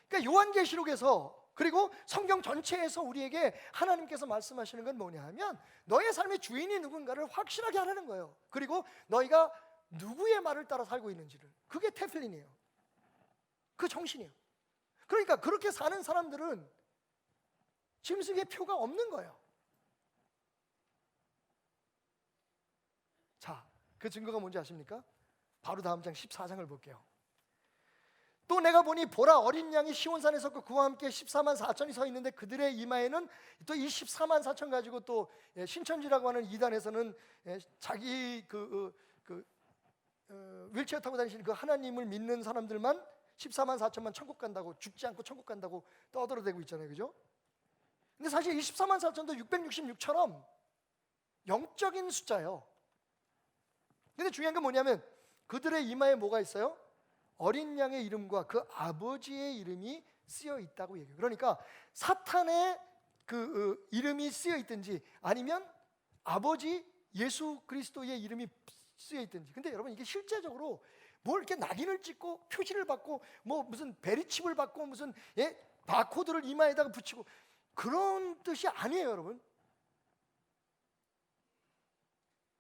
그러니까 요한계시록에서, 그리고 성경 전체에서 우리에게 하나님께서 말씀하시는 건 뭐냐 하면, 너의 삶의 주인이 누군가를 확실하게 하라는 거예요. 그리고 너희가 누구의 말을 따라 살고 있는지를. 그게 테플린이에요. 그 정신이에요. 그러니까 그렇게 사는 사람들은 짐승의 표가 없는 거예요. 자, 그 증거가 뭔지 아십니까? 바로 다음 장 14장을 볼게요. 또 내가 보니 보라, 어린 양이 시온산에 섰고 그와 함께 14만 4천이 서 있는데 그들의 이마에는 또 이 14만 4천 가지고 또 신천지라고 하는 이단에서는 자기 윌체어 타고 다니시는 그 하나님을 믿는 사람들만 14만 4천만 천국 간다고, 죽지 않고 천국 간다고 떠들어대고 있잖아요, 그죠? 근데 사실 이 14만 4천도 666처럼 영적인 숫자예요. 근데 중요한 건 뭐냐면 그들의 이마에 뭐가 있어요? 어린 양의 이름과 그 아버지의 이름이 쓰여 있다고 얘기해요. 그러니까 사탄의 그 이름이 쓰여 있든지, 아니면 아버지 예수 그리스도의 이름이 쓰여 있든지. 근데 여러분 이게 실제적으로 뭘 이렇게 낙인을 찍고 표시를 받고 뭐 무슨 베리칩을 받고 무슨 바코드를 이마에다가 붙이고 그런 뜻이 아니에요, 여러분.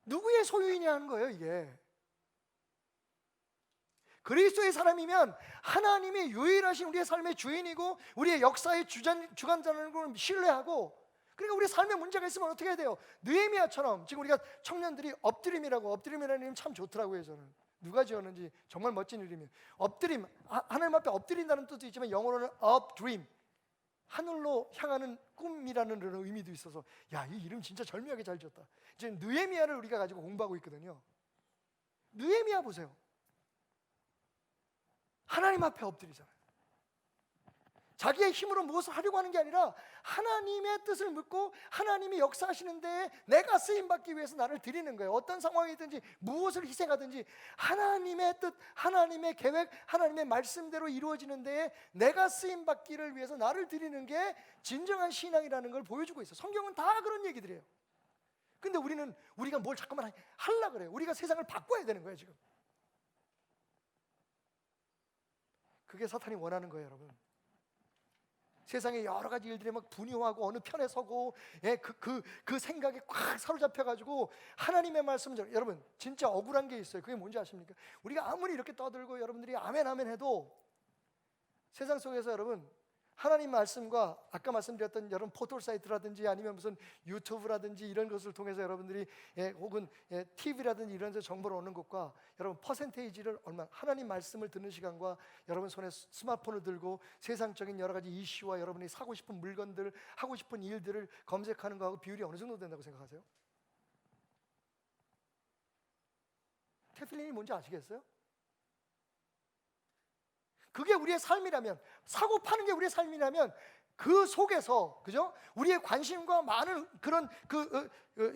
누구의 소유이냐 하는 거예요, 이게. 그리스도의 사람이면 하나님이 유일하신 우리의 삶의 주인이고 우리의 역사의 주관자라는 걸 신뢰하고, 그러니까 우리 삶에 문제가 있으면 어떻게 해야 돼요? 느헤미야처럼. 지금 우리가 청년들이 엎드림이라는 이름 참 좋더라고요. 저는 누가 지었는지 정말 멋진 이름이에요. 엎드림, 하나님 앞에 엎드린다는 뜻도 있지만 영어로는 up dream, 하늘로 향하는 꿈이라는 그런 의미도 있어서, 야, 이 이름 진짜 절묘하게 잘 지었다. 지금 느헤미야를 우리가 가지고 공부하고 있거든요. 느헤미야 보세요. 하나님 앞에 엎드리잖아요. 자기의 힘으로 무엇을 하려고 하는 게 아니라 하나님의 뜻을 묻고 하나님이 역사하시는 데에 내가 쓰임받기 위해서 나를 드리는 거예요. 어떤 상황이든지 무엇을 희생하든지 하나님의 뜻, 하나님의 계획, 하나님의 말씀대로 이루어지는 데에 내가 쓰임받기를 위해서 나를 드리는 게 진정한 신앙이라는 걸 보여주고 있어요. 성경은 다 그런 얘기들이에요. 근데 우리가 뭘 자꾸만 하려고 그래요. 우리가 세상을 바꿔야 되는 거예요, 지금. 그게 사탄이 원하는 거예요, 여러분. 세상에 여러 가지 일들에 막 분유하고 어느 편에 서고, 그 생각에 꽉 사로잡혀가지고 하나님의 말씀을, 여러분 진짜 억울한 게 있어요. 그게 뭔지 아십니까? 우리가 아무리 이렇게 떠들고 여러분들이 아멘 아멘 해도 세상 속에서 여러분 하나님 말씀과 아까 말씀드렸던 여러분 포털 사이트라든지 아니면 무슨 유튜브라든지 이런 것을 통해서 여러분들이 혹은 TV라든지 이런 데 정보를 얻는 것과 여러분 퍼센테이지를 얼마, 하나님 말씀을 듣는 시간과 여러분 손에 스마트폰을 들고 세상적인 여러 가지 이슈와 여러분이 사고 싶은 물건들, 하고 싶은 일들을 검색하는 거하고 비율이 어느 정도 된다고 생각하세요? 테플린이 뭔지 아시겠어요? 그게 우리의 삶이라면, 사고 파는 게 우리의 삶이라면 그 속에서, 그죠? 우리의 관심과 많은 그런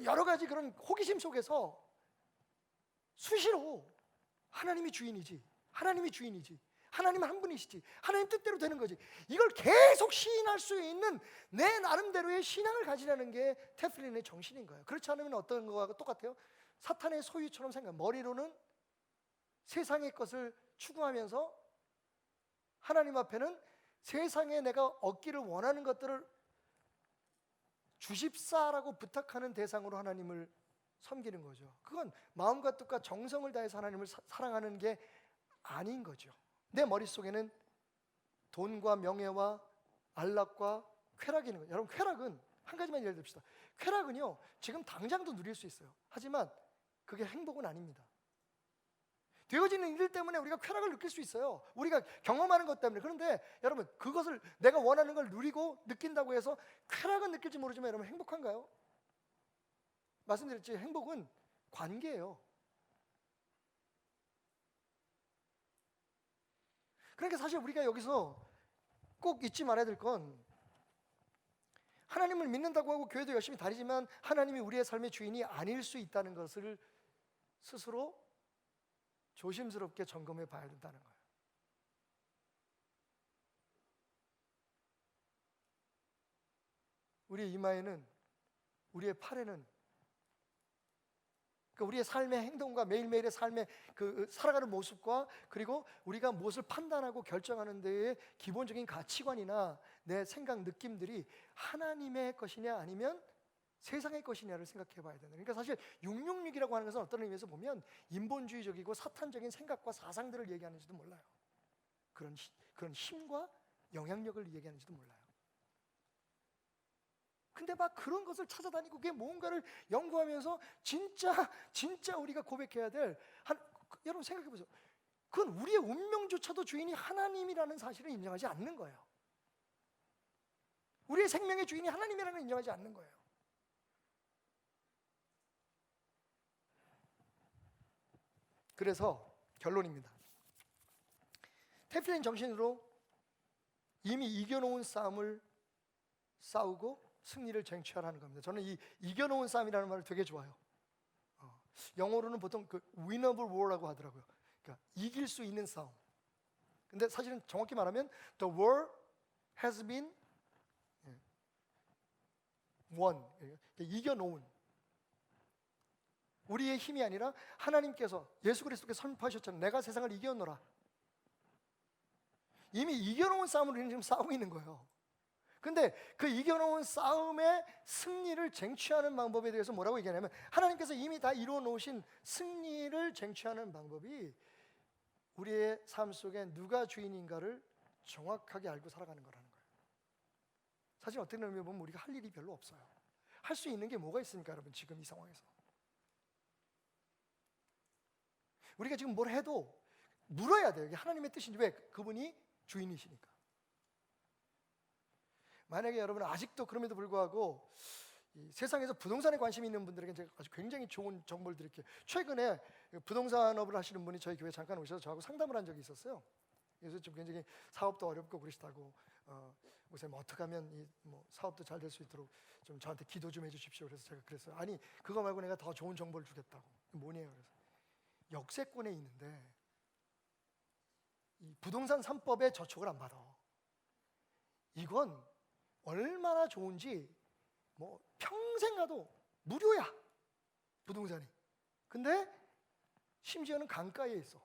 여러 가지 그런 호기심 속에서 수시로 하나님이 주인이지, 하나님은 한 분이시지, 하나님 뜻대로 되는 거지, 이걸 계속 시인할 수 있는 내 나름대로의 신앙을 가지라는 게 테플린의 정신인 거예요. 그렇지 않으면 어떤 거와 똑같아요? 사탄의 소유처럼 머리로는 세상의 것을 추구하면서 하나님 앞에는 세상에 내가 얻기를 원하는 것들을 주십사라고 부탁하는 대상으로 하나님을 섬기는 거죠. 그건 마음과 뜻과 정성을 다해서 하나님을 사랑하는 게 아닌 거죠. 내 머릿속에는 돈과 명예와 안락과 쾌락이 있는 거예요. 여러분, 쾌락은 한 가지만 예를 듭시다. 쾌락은요, 지금 당장도 누릴 수 있어요. 하지만 그게 행복은 아닙니다. 되어지는 일 때문에 우리가 쾌락을 느낄 수 있어요. 우리가 경험하는 것 때문에. 그런데 여러분, 그것을 내가 원하는 걸 누리고 느낀다고 해서 쾌락은 느낄지 모르지만 여러분 행복한가요? 말씀드렸지, 행복은 관계예요. 그러니까 사실 우리가 여기서 꼭 잊지 말아야 될 건, 하나님을 믿는다고 하고 교회도 열심히 다니지만 하나님이 우리의 삶의 주인이 아닐 수 있다는 것을 스스로 조심스럽게 점검해 봐야 된다는 거예요. 우리의 이마에는, 우리의 팔에는, 그러니까 우리의 삶의 행동과 매일매일의 삶의 그 살아가는 모습과, 그리고 우리가 무엇을 판단하고 결정하는 데에 기본적인 가치관이나 내 생각, 느낌들이 하나님의 것이냐 아니면 세상의 것이냐를 생각해 봐야 된다. 그러니까 사실 666이라고 하는 것은 어떤 의미에서 보면 인본주의적이고 사탄적인 생각과 사상들을 얘기하는지도 몰라요. 그런 힘과 영향력을 얘기하는지도 몰라요. 근데 막 그런 것을 찾아다니고 그게 뭔가를 연구하면서 진짜 우리가 고백해야 될 여러분 생각해 보세요. 그건 우리의 운명조차도 주인이 하나님이라는 사실을 인정하지 않는 거예요. 우리의 생명의 주인이 하나님이라는 걸 인정하지 않는 거예요. 그래서 결론입니다. 테필린 정신으로 이미 이겨놓은 싸움을 싸우고 승리를 쟁취하라는 겁니다. 저는 이 이겨놓은 싸움이라는 말을 되게 좋아해요. 영어로는 보통 그 winnable war라고 하더라고요. 그러니까 이길 수 있는 싸움. 근데 사실은 정확히 말하면 the war has been won. 이겨놓은. 우리의 힘이 아니라 하나님께서, 예수 그리스도께서 선포하셨잖아요. 내가 세상을 이겨놓으라. 이미 이겨놓은 싸움을 우리는 지금 싸우고 있는 거예요. 근데 그 이겨놓은 싸움의 승리를 쟁취하는 방법에 대해서 뭐라고 얘기하냐면, 하나님께서 이미 다 이루어 놓으신 승리를 쟁취하는 방법이 우리의 삶 속에 누가 주인인가를 정확하게 알고 살아가는 거라는 거예요. 사실 어떤 의미로 보면 우리가 할 일이 별로 없어요. 할 수 있는 게 뭐가 있습니까, 여러분? 지금 이 상황에서 우리가 지금 뭘 해도 물어야 돼요. 이게 하나님의 뜻인지. 왜? 그분이 주인이시니까. 만약에 여러분은 아직도 그럼에도 불구하고 이 세상에서 부동산에 관심이 있는 분들에게 제가 아주 굉장히 좋은 정보를 드릴게요. 최근에 부동산업을 하시는 분이 저희 교회에 잠깐 오셔서 저하고 상담을 한 적이 있었어요. 그래서 좀 굉장히 사업도 어렵고 그러시다고, 목사님 어떻게 하면 이 사업도 잘 될 수 있도록 좀 저한테 기도 좀 해주십시오. 그래서 제가 그랬어요. 아니, 그거 말고 내가 더 좋은 정보를 주겠다고. 뭐냐요? 그래서 역세권에 있는데 이 부동산 3법에 저촉을 안 받아. 이건 얼마나 좋은지 평생 가도 무료야, 부동산이. 근데 심지어는 강가에 있어.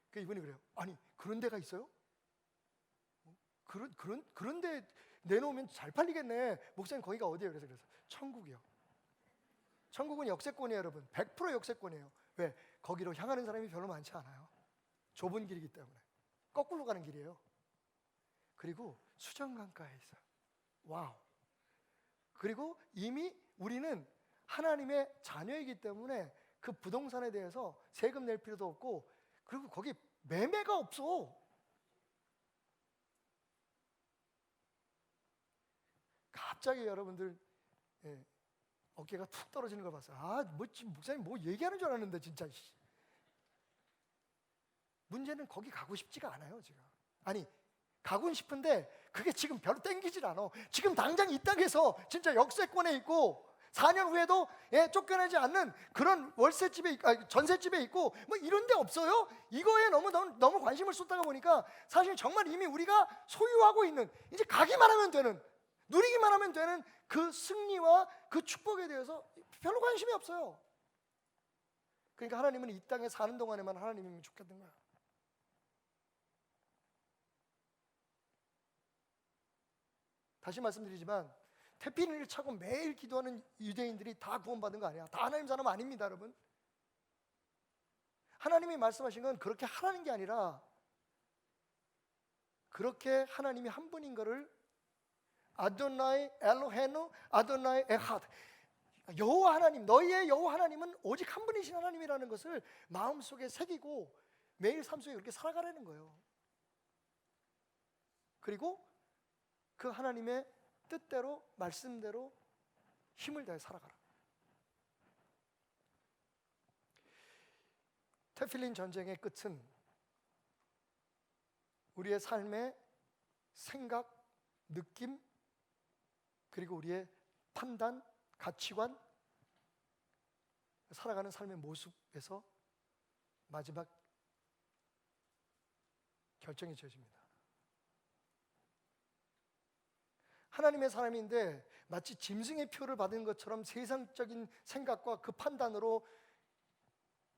그 이분이 그래요. 아니, 그런 데가 있어요? 그런 데 내놓으면 잘 팔리겠네. 목사님 거기가 어디예요? 그래서 천국이요. 천국은 역세권이에요, 여러분. 100% 역세권이에요. 왜? 거기로 향하는 사람이 별로 많지 않아요. 좁은 길이기 때문에. 거꾸로 가는 길이에요. 그리고 수정강가에 있어요. 와우. 그리고 이미 우리는 하나님의 자녀이기 때문에 그 부동산에 대해서 세금 낼 필요도 없고, 그리고 거기 매매가 없어. 갑자기 여러분들 어깨가 툭 떨어지는 걸 봤어요. 지금 목사님 뭐 얘기하는 줄 알았는데 진짜. 문제는 거기 가고 싶지가 않아요, 지금. 아니, 가고는 싶은데 그게 지금 별로 땡기질 않아. 지금 당장 이 땅에서 진짜 역세권에 있고 4년 후에도 쫓겨나지 않는 그런 월세집에, 전세집에 있고 이런 데 없어요. 이거에 너무 관심을 쏟다가 보니까 사실 정말 이미 우리가 소유하고 있는, 이제 가기만 하면 되는, 누리기만 하면 되는 그 승리와 그 축복에 대해서 별로 관심이 없어요. 그러니까 하나님은 이 땅에 사는 동안에만 하나님이면 좋겠는 거야. 다시 말씀드리지만 태피니를 차고 매일 기도하는 유대인들이 다 구원받은 거 아니야. 다 하나님 사람 아닙니다, 여러분. 하나님이 말씀하신 건 그렇게 하라는 게 아니라, 그렇게 하나님이 한 분인 거를 아도나이 엘로헤누 아도나이 에하드, 여호와 하나님, 너희의 여호와 하나님은 오직 한 분이신 하나님이라는 것을 마음속에 새기고 매일 삶 속에 그렇게 살아가라는 거예요. 그리고 그 하나님의 뜻대로, 말씀대로 힘을 다해 살아가라. 테필린 전쟁의 끝은 우리의 삶의 생각, 느낌, 그리고 우리의 판단, 가치관, 살아가는 삶의 모습에서 마지막 결정이 지어집니다. 하나님의 사람인데 마치 짐승의 표를 받은 것처럼 세상적인 생각과 그 판단으로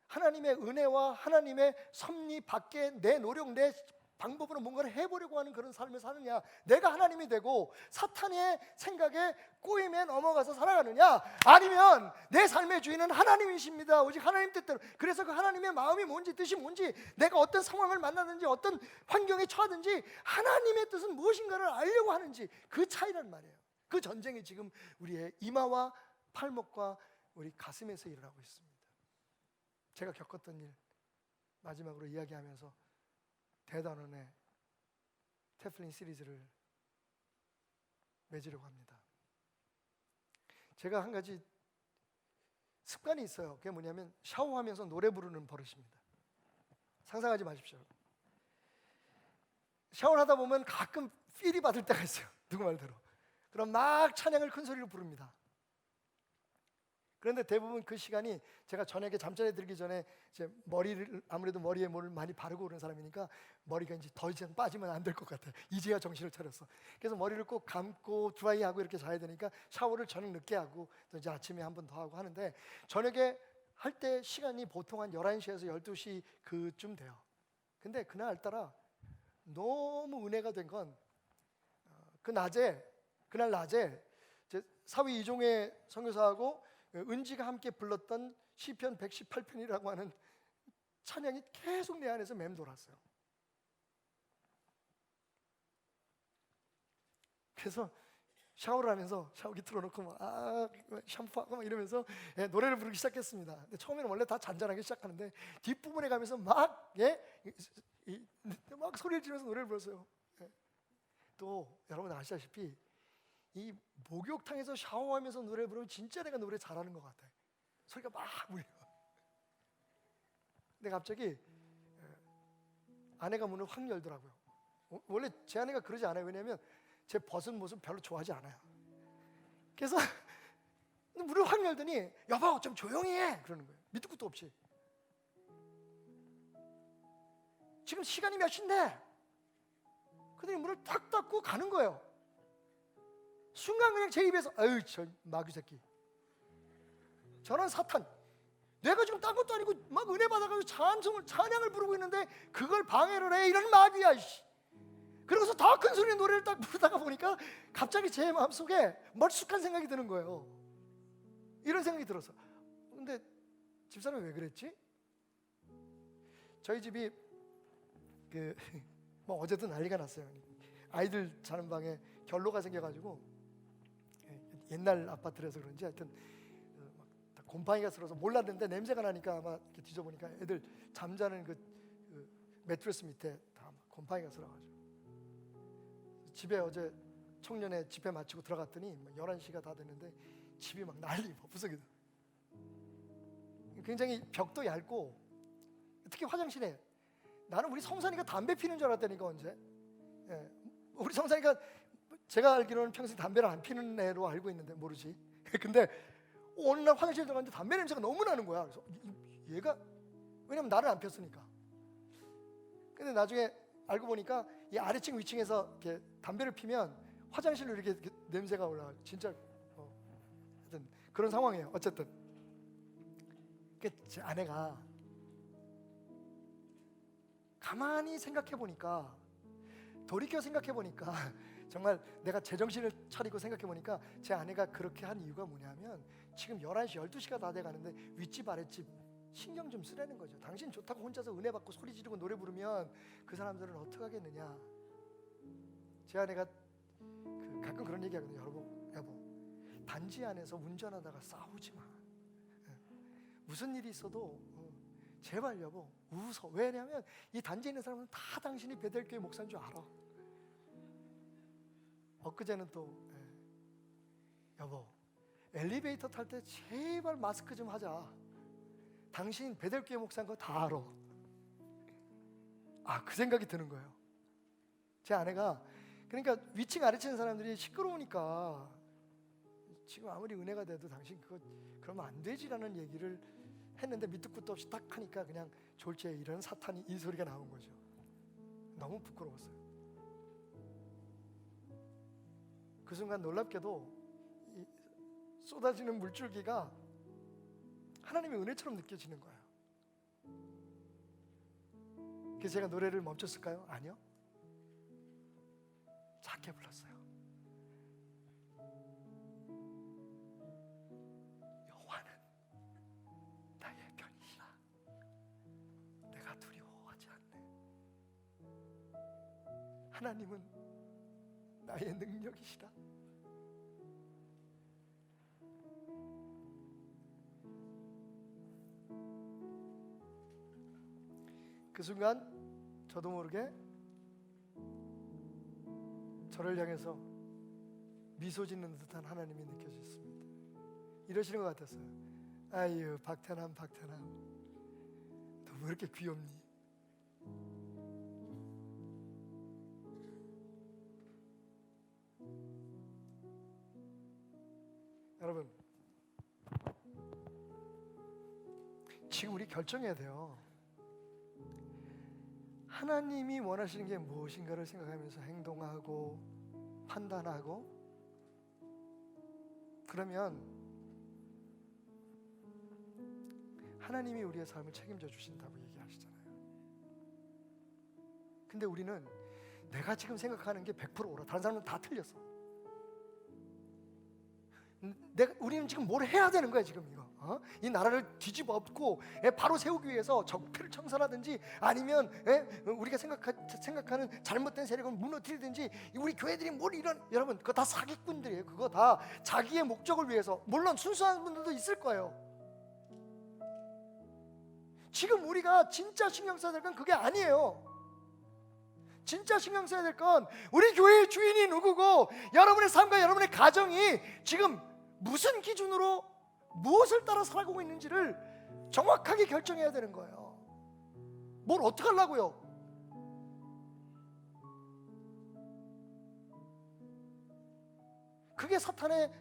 하나님의 은혜와 하나님의 섭리 밖에 내 노력, 내 방법으로 뭔가를 해보려고 하는 그런 삶을 사느냐, 내가 하나님이 되고 사탄의 생각에 꼬임에 넘어가서 살아가느냐, 아니면 내 삶의 주인은 하나님이십니다, 오직 하나님 뜻대로. 그래서 그 하나님의 마음이 뭔지, 뜻이 뭔지, 내가 어떤 상황을 만나든지 어떤 환경에 처하든지 하나님의 뜻은 무엇인가를 알려고 하는지, 그 차이란 말이에요. 그 전쟁이 지금 우리의 이마와 팔목과 우리 가슴에서 일어나고 있습니다. 제가 겪었던 일 마지막으로 이야기하면서 대단원의 테플린 시리즈를 맺으려고 합니다. 제가 한 가지 습관이 있어요. 그게 뭐냐면 샤워하면서 노래 부르는 버릇입니다. 상상하지 마십시오. 샤워를 하다 보면 가끔 필이 받을 때가 있어요. 누구 말대로. 그럼 막 찬양을 큰 소리로 부릅니다. 그런데 대부분 그 시간이 제가 저녁에 잠자리에 들기 전에 이제 머리를, 아무래도 머리에 뭘 많이 바르고 그런 사람이니까 머리가 이제 더 이상 빠지면 안 될 것 같아요. 이제야 정신을 차렸어. 그래서 머리를 꼭 감고 드라이하고 이렇게 자야 되니까 샤워를 저녁 늦게 하고 또 이제 아침에 한 번 더 하고 하는데, 저녁에 할 때 시간이 보통 한 11시에서 12시 그쯤 돼요. 근데 그날따라 너무 은혜가 된 건 그날 낮에 사위 이종의 선교사하고 은지가 함께 불렀던 시편 118편이라고 하는 찬양이 계속 내 안에서 맴돌았어요. 그래서 샤워를 하면서 샤워기 틀어놓고 막 샴푸하고 막 이러면서 노래를 부르기 시작했습니다. 근데 처음에는 원래 다 잔잔하게 시작하는데 뒷부분에 가면서 막 소리를 지르면서 노래를 불렀어요. 또 여러분 아시다시피 이 목욕탕에서 샤워하면서 노래 부르면 진짜 내가 노래 잘하는 것 같아. 소리가 막 울려. 근데 갑자기 아내가 문을 확 열더라고요. 원래 제 아내가 그러지 않아요. 왜냐하면 제 벗은 모습 별로 좋아하지 않아요. 그래서 문을 확 열더니 여보 좀 조용히 해 그러는 거예요. 밑도 끝도 없이. 지금 시간이 몇 시인데? 그러더니 문을 탁 닫고 가는 거예요. 순간 그냥 제 입에서 아유 저 마귀 새끼, 저런 사탄, 내가 지금 딴 것도 아니고 막 은혜 받아가지고 찬양을 부르고 있는데 그걸 방해를 해, 이런 마귀야. 그러고서 더 큰 소리의 노래를 딱 부르다가 보니까 갑자기 제 마음속에 멀쑥한 생각이 드는 거예요. 이런 생각이 들었어. 근데 집사람이 왜 그랬지? 저희 집이 뭐 어제도 난리가 났어요. 아이들 자는 방에 결로가 생겨가지고, 옛날 아파트라서 그런지 하여튼 다 곰팡이가 들어서 몰랐는데 냄새가 나니까 아마 이렇게 뒤져보니까 애들 잠자는 그 매트리스 밑에 다 곰팡이가 들어가지고, 집에 어제 청년회 집회 마치고 들어갔더니 11시가 다 됐는데 집이 막 난리 부서기도. 굉장히 벽도 얇고, 특히 화장실에 나는 우리 성산이가 담배 피는 줄 알았다니까. 언제 우리 성산이가 제가 알기로는 평소에 담배를 안 피는 애로 알고 있는데 모르지. 근데 어느 날 화장실 들어갔는데 담배 냄새가 너무 나는 거야. 그래서 얘가, 왜냐면 나는 안 폈으니까. 근데 나중에 알고 보니까 이 아래층 위층에서 이렇게 담배를 피면 화장실로 이렇게 냄새가 올라가. 진짜 하여튼 그런 상황이에요. 어쨌든 제 아내가 가만히 생각해 보니까, 돌이켜 생각해 보니까 정말 내가 제정신을 차리고 생각해 보니까 제 아내가 그렇게 한 이유가 뭐냐면, 지금 11시, 12시가 다 돼가는데 윗집 아랫집 신경 좀 쓰라는 거죠. 당신 좋다고 혼자서 은혜 받고 소리 지르고 노래 부르면 그 사람들은 어떻게 하겠느냐. 제 아내가 가끔 그런 얘기 하거든요. 여보 단지 안에서 운전하다가 싸우지 마. 무슨 일이 있어도 제발 여보 웃어. 왜냐면 이 단지에 있는 사람은 다 당신이 베델교회 목사인 줄 알아. 엊그제는 또 여보 엘리베이터 탈 때 제발 마스크 좀 하자. 당신 베델교회 목사인 거 다 알아. 그 생각이 드는 거예요. 제 아내가 그러니까 위층 아래층 사람들이 시끄러우니까 지금 아무리 은혜가 돼도 당신 그거 그러면 안 되지라는 얘기를 했는데 밑도 끝도 없이 딱 하니까 그냥 졸지에 이런 사탄이 이 소리가 나온 거죠. 너무 부끄러웠어요. 그 순간 놀랍게도 이 쏟아지는 물줄기가 하나님의 은혜처럼 느껴지는 거예요. 그래서 제가 노래를 멈췄을까요? 아니요. 작게 불렀어요. 여호와는 나의 편이시라. 내가 두려워하지 않네. 하나님은 나의 능력이시라. 그 순간 저도 모르게 저를 향해서 미소 짓는 듯한 하나님이 느껴졌습니다. 이러시는 것 같았어요. 아유 박태남 너 왜 이렇게 귀엽니? 여러분 지금 우리 결정해야 돼요. 하나님이 원하시는 게 무엇인가를 생각하면서 행동하고 판단하고 그러면 하나님이 우리의 삶을 책임져 주신다고 얘기하시잖아요. 근데 우리는 내가 지금 생각하는 게 100% 옳아. 다른 사람은 다 틀렸어. 우리는 지금 뭘 해야 되는 거야 지금 이거. 이 나라를 뒤집어 엎고 바로 세우기 위해서 적폐를 청산하든지 아니면 우리가 생각하는 잘못된 세력을 무너뜨리든지 우리 교회들이 뭘 이런 여러분 그거 다 사기꾼들이에요. 그거 다 자기의 목적을 위해서. 물론 순수한 분들도 있을 거예요. 지금 우리가 진짜 신경 써야 될 건 그게 아니에요. 진짜 신경 써야 될 건 우리 교회의 주인이 누구고 여러분의 삶과 여러분의 가정이 지금 무슨 기준으로 무엇을 따라 살아가고 있는지를 정확하게 결정해야 되는 거예요. 뭘 어떻게 하려고요? 그게 사탄의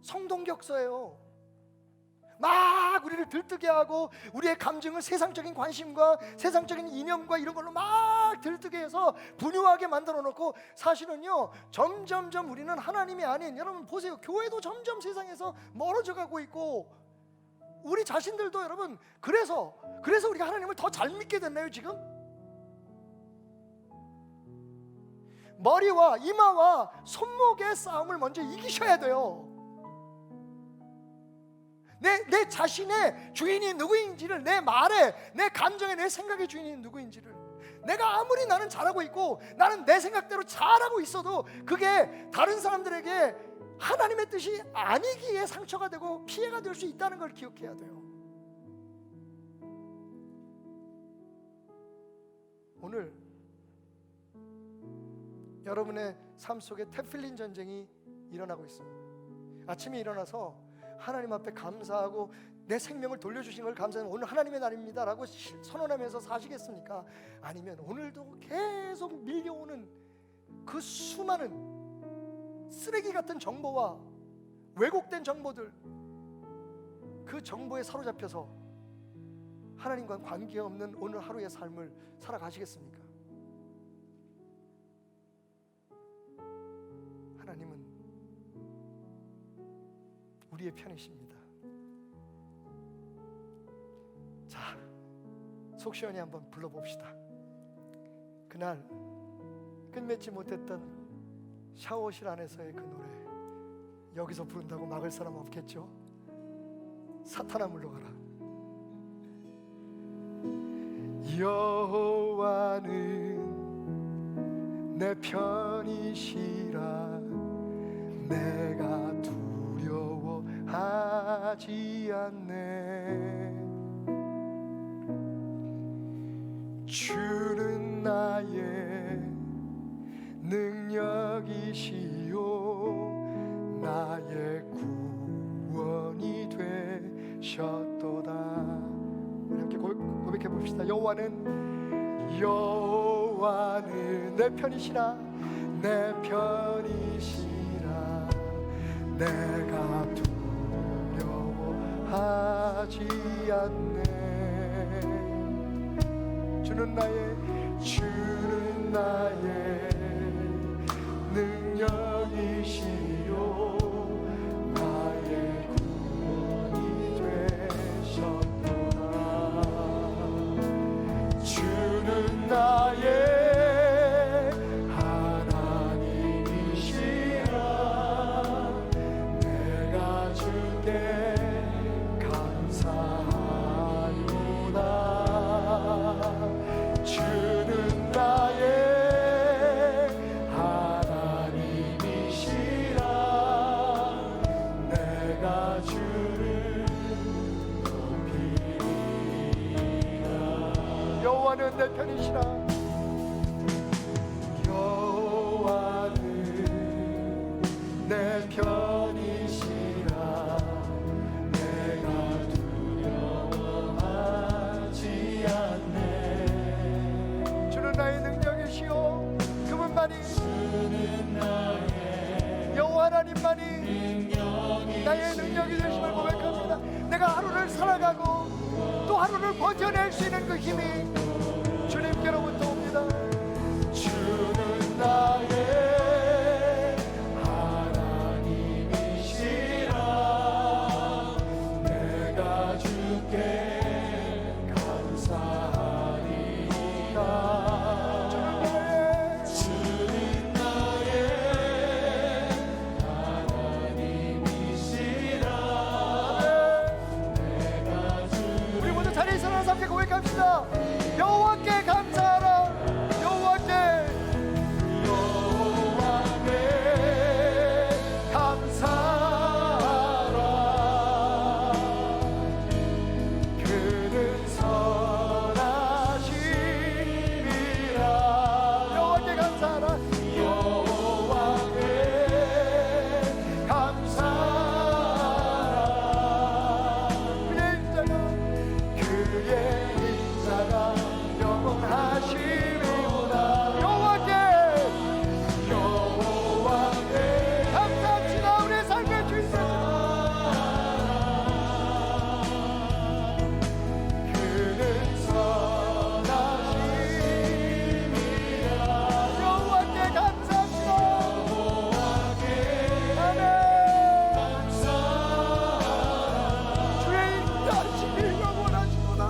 성동격서예요. 막 우리를 들뜨게 하고 우리의 감정을 세상적인 관심과 세상적인 이념과 이런 걸로 막 들뜨게 해서 분유하게 만들어 놓고 사실은요 점점점 우리는 하나님이 아닌 여러분 보세요. 교회도 점점 세상에서 멀어져 가고 있고 우리 자신들도 여러분 그래서 우리가 하나님을 더 잘 믿게 됐나요 지금? 머리와 이마와 손목의 싸움을 먼저 이기셔야 돼요. 내 자신의 주인이 누구인지를 내 말에 내 감정에 내 생각의 주인이 누구인지를 내가 아무리 나는 잘하고 있고 나는 내 생각대로 잘하고 있어도 그게 다른 사람들에게 하나님의 뜻이 아니기에 상처가 되고 피해가 될 수 있다는 걸 기억해야 돼요. 오늘 여러분의 삶 속에 테필린 전쟁이 일어나고 있습니다. 아침에 일어나서 하나님 앞에 감사하고 내 생명을 돌려주신 걸 감사하는 오늘 하나님의 날입니다 라고 선언하면서 사시겠습니까? 아니면 오늘도 계속 밀려오는 그 수많은 쓰레기 같은 정보와 왜곡된 정보들 그 정보에 사로잡혀서 하나님과 관계없는 오늘 하루의 삶을 살아가시겠습니까? 하나님은 우리의 편이십니다. 자, 속 시원히 한번 불러봅시다. 그날 끝맺지 못했던 샤워실 안에서의 그 노래 여기서 부른다고 막을 사람 없겠죠? 사탄아 물러가라. 여호와는 내 편이시라 내가 두려워하지 않네. 주는 나의 능력이시요 나의 구원이 되셨도다. 우리 함께 고백해 봅시다. 여호와는 내 편이시라 내 편이시라 내가 두려워하지 않네. 주는 나의 능력이시요 나의 구원이 되셨도다. 주는 나의 하나님이시라 내가 주께 감사하노다. 주는 나의 여호와는 내 편이시라 여호와는 내 편이시라 내가 두려워하지 않네. 주는 나의 능력이시오 그분만이 주는 나의 여호와 하나님만이 나의 능력이 되심을 고백합니다. 내가 하루를 살아가고 또 하루를 버텨낼 수 있는 그 힘이 주님께로부터 옵니다. 주는 나의 하나님이시라 내가 주께 감사하리이다. 주는 나의 하나님이시라 내가 주께 우리 모두 자리에 일어나서 함께 고백합시다. 여호와께 감사하라. 여호와께 감사하라. 그는 선하심이라. 여호와께 감사하라. 여호와께 감사하라. 그의 인자가 영원하시리로다. 여호와께 감사합시다. 우리의 삶의 주인공 그는 선하심이라. 여호와께 감사합시다. 아멘. 주의 인자하심이 영원하시도다.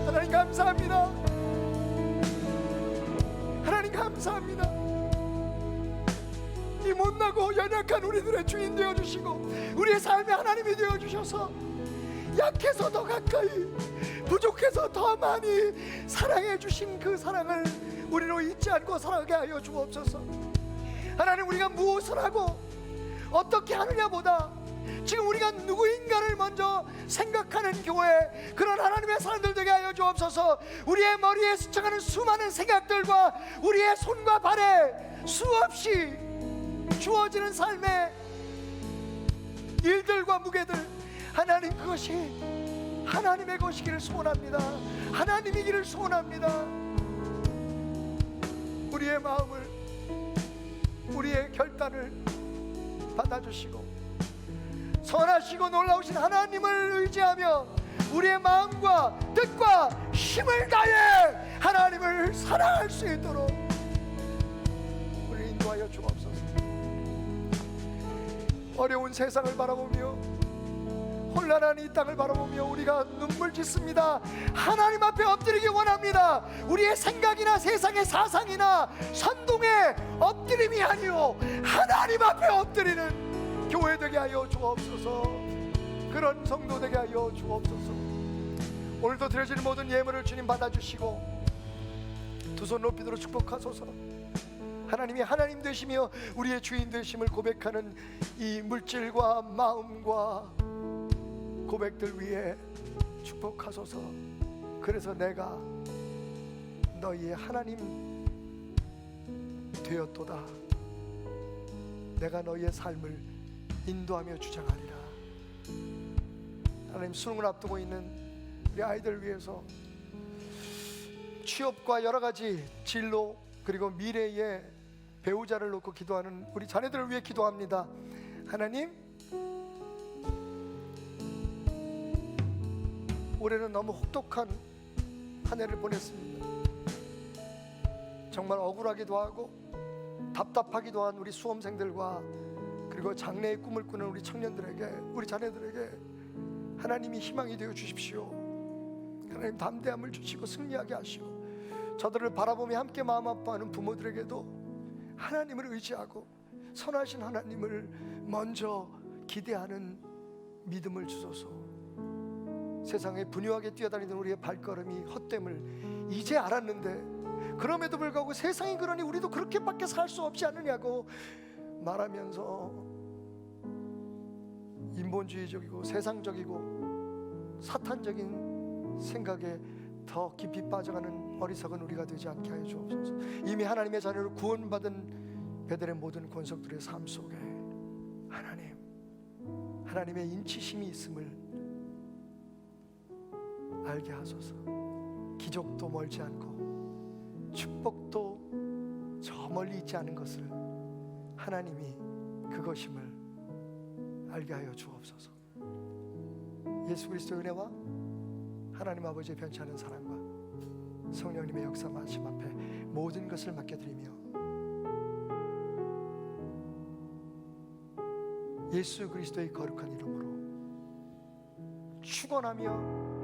하나님 감사합니다. 하나님 감사합니다. 이 못나고 연약한 우리들의 주인 되어주시고 우리의 삶의 하나님이 되어주셔서 약해서 더 가까이 부족해서 더 많이 사랑해 주신 그 사랑을 우리로 잊지 않고 살아가게 하여 주옵소서. 하나님 우리가 무엇을 하고 어떻게 하느냐보다 지금 우리가 누구인가를 먼저 생각하는 교회 그런 하나님의 사람들 되게 하여 주옵소서. 우리의 머리에 스쳐가는 수많은 생각들과 우리의 손과 발에 수없이 주어지는 삶의 일들과 무게들 하나님 그것이 하나님의 것이기를 소원합니다. 하나님이기를 소원합니다. 우리의 마음을 우리의 결단을 받아주시고 선하시고 놀라우신 하나님을 의지하며 우리의 마음과 뜻과 힘을 다해 하나님을 사랑할 수 있도록 우리를 인도하여 주옵소서. 어려운 세상을 바라보며 혼란한 이 땅을 바라보며 우리가 눈물 짓습니다. 하나님 앞에 엎드리기 원합니다. 우리의 생각이나 세상의 사상이나 선동에 엎드림이 아니오 하나님 앞에 엎드리는 교회 되게 하여 주옵소서. 그런 성도 되게 하여 주옵소서. 오늘도 드려지는 모든 예물을 주님 받아주시고 두 손 높이 들어 축복하소서. 하나님이 하나님 되시며 우리의 주인 되심을 고백하는 이 물질과 마음과 고백들 위에 축복하소서. 그래서 내가 너희의 하나님 되었도다. 내가 너희의 삶을 인도하며 주장하리라. 하나님, 수능을 앞두고 있는 우리 아이들 위해서 취업과 여러 가지 진로 그리고 미래의 배우자를 놓고 기도하는 우리 자녀들을 위해 기도합니다. 하나님, 올해는 너무 혹독한 한 해를 보냈습니다. 정말 억울하기도 하고 답답하기도 한 우리 수험생들과 그리고 장래의 꿈을 꾸는 우리 청년들에게, 우리 자녀들에게 하나님이 희망이 되어 주십시오. 하나님, 담대함을 주시고 승리하게 하시고, 저들을 바라보며 함께 마음 아파하는 부모들에게도 하나님을 의지하고 선하신 하나님을 먼저 기대하는 믿음을 주소서. 세상에 분유하게 뛰어다니던 우리의 발걸음이 헛됨을 이제 알았는데, 그럼에도 불구하고 세상이 그러니 우리도 그렇게밖에 살 수 없지 않느냐고 말하면서 인본주의적이고 세상적이고 사탄적인 생각에 더 깊이 빠져가는 어리석은 우리가 되지 않게 하여 주옵소서. 이미 하나님의 자녀로 구원받은 베델의 모든 권속들의 삶 속에 하나님의 인치심이 있음을 알게 하소서. 기적도 멀지 않고 축복도 저 멀리 있지 않은 것을 하나님이 그것임을 알게 하여 주옵소서. 예수 그리스도의 은혜와 하나님 아버지의 변치 않은 사랑과 성령님의 역사 마심 앞에 모든 것을 맡겨드리며 예수 그리스도의 거룩한 이름으로 축원하며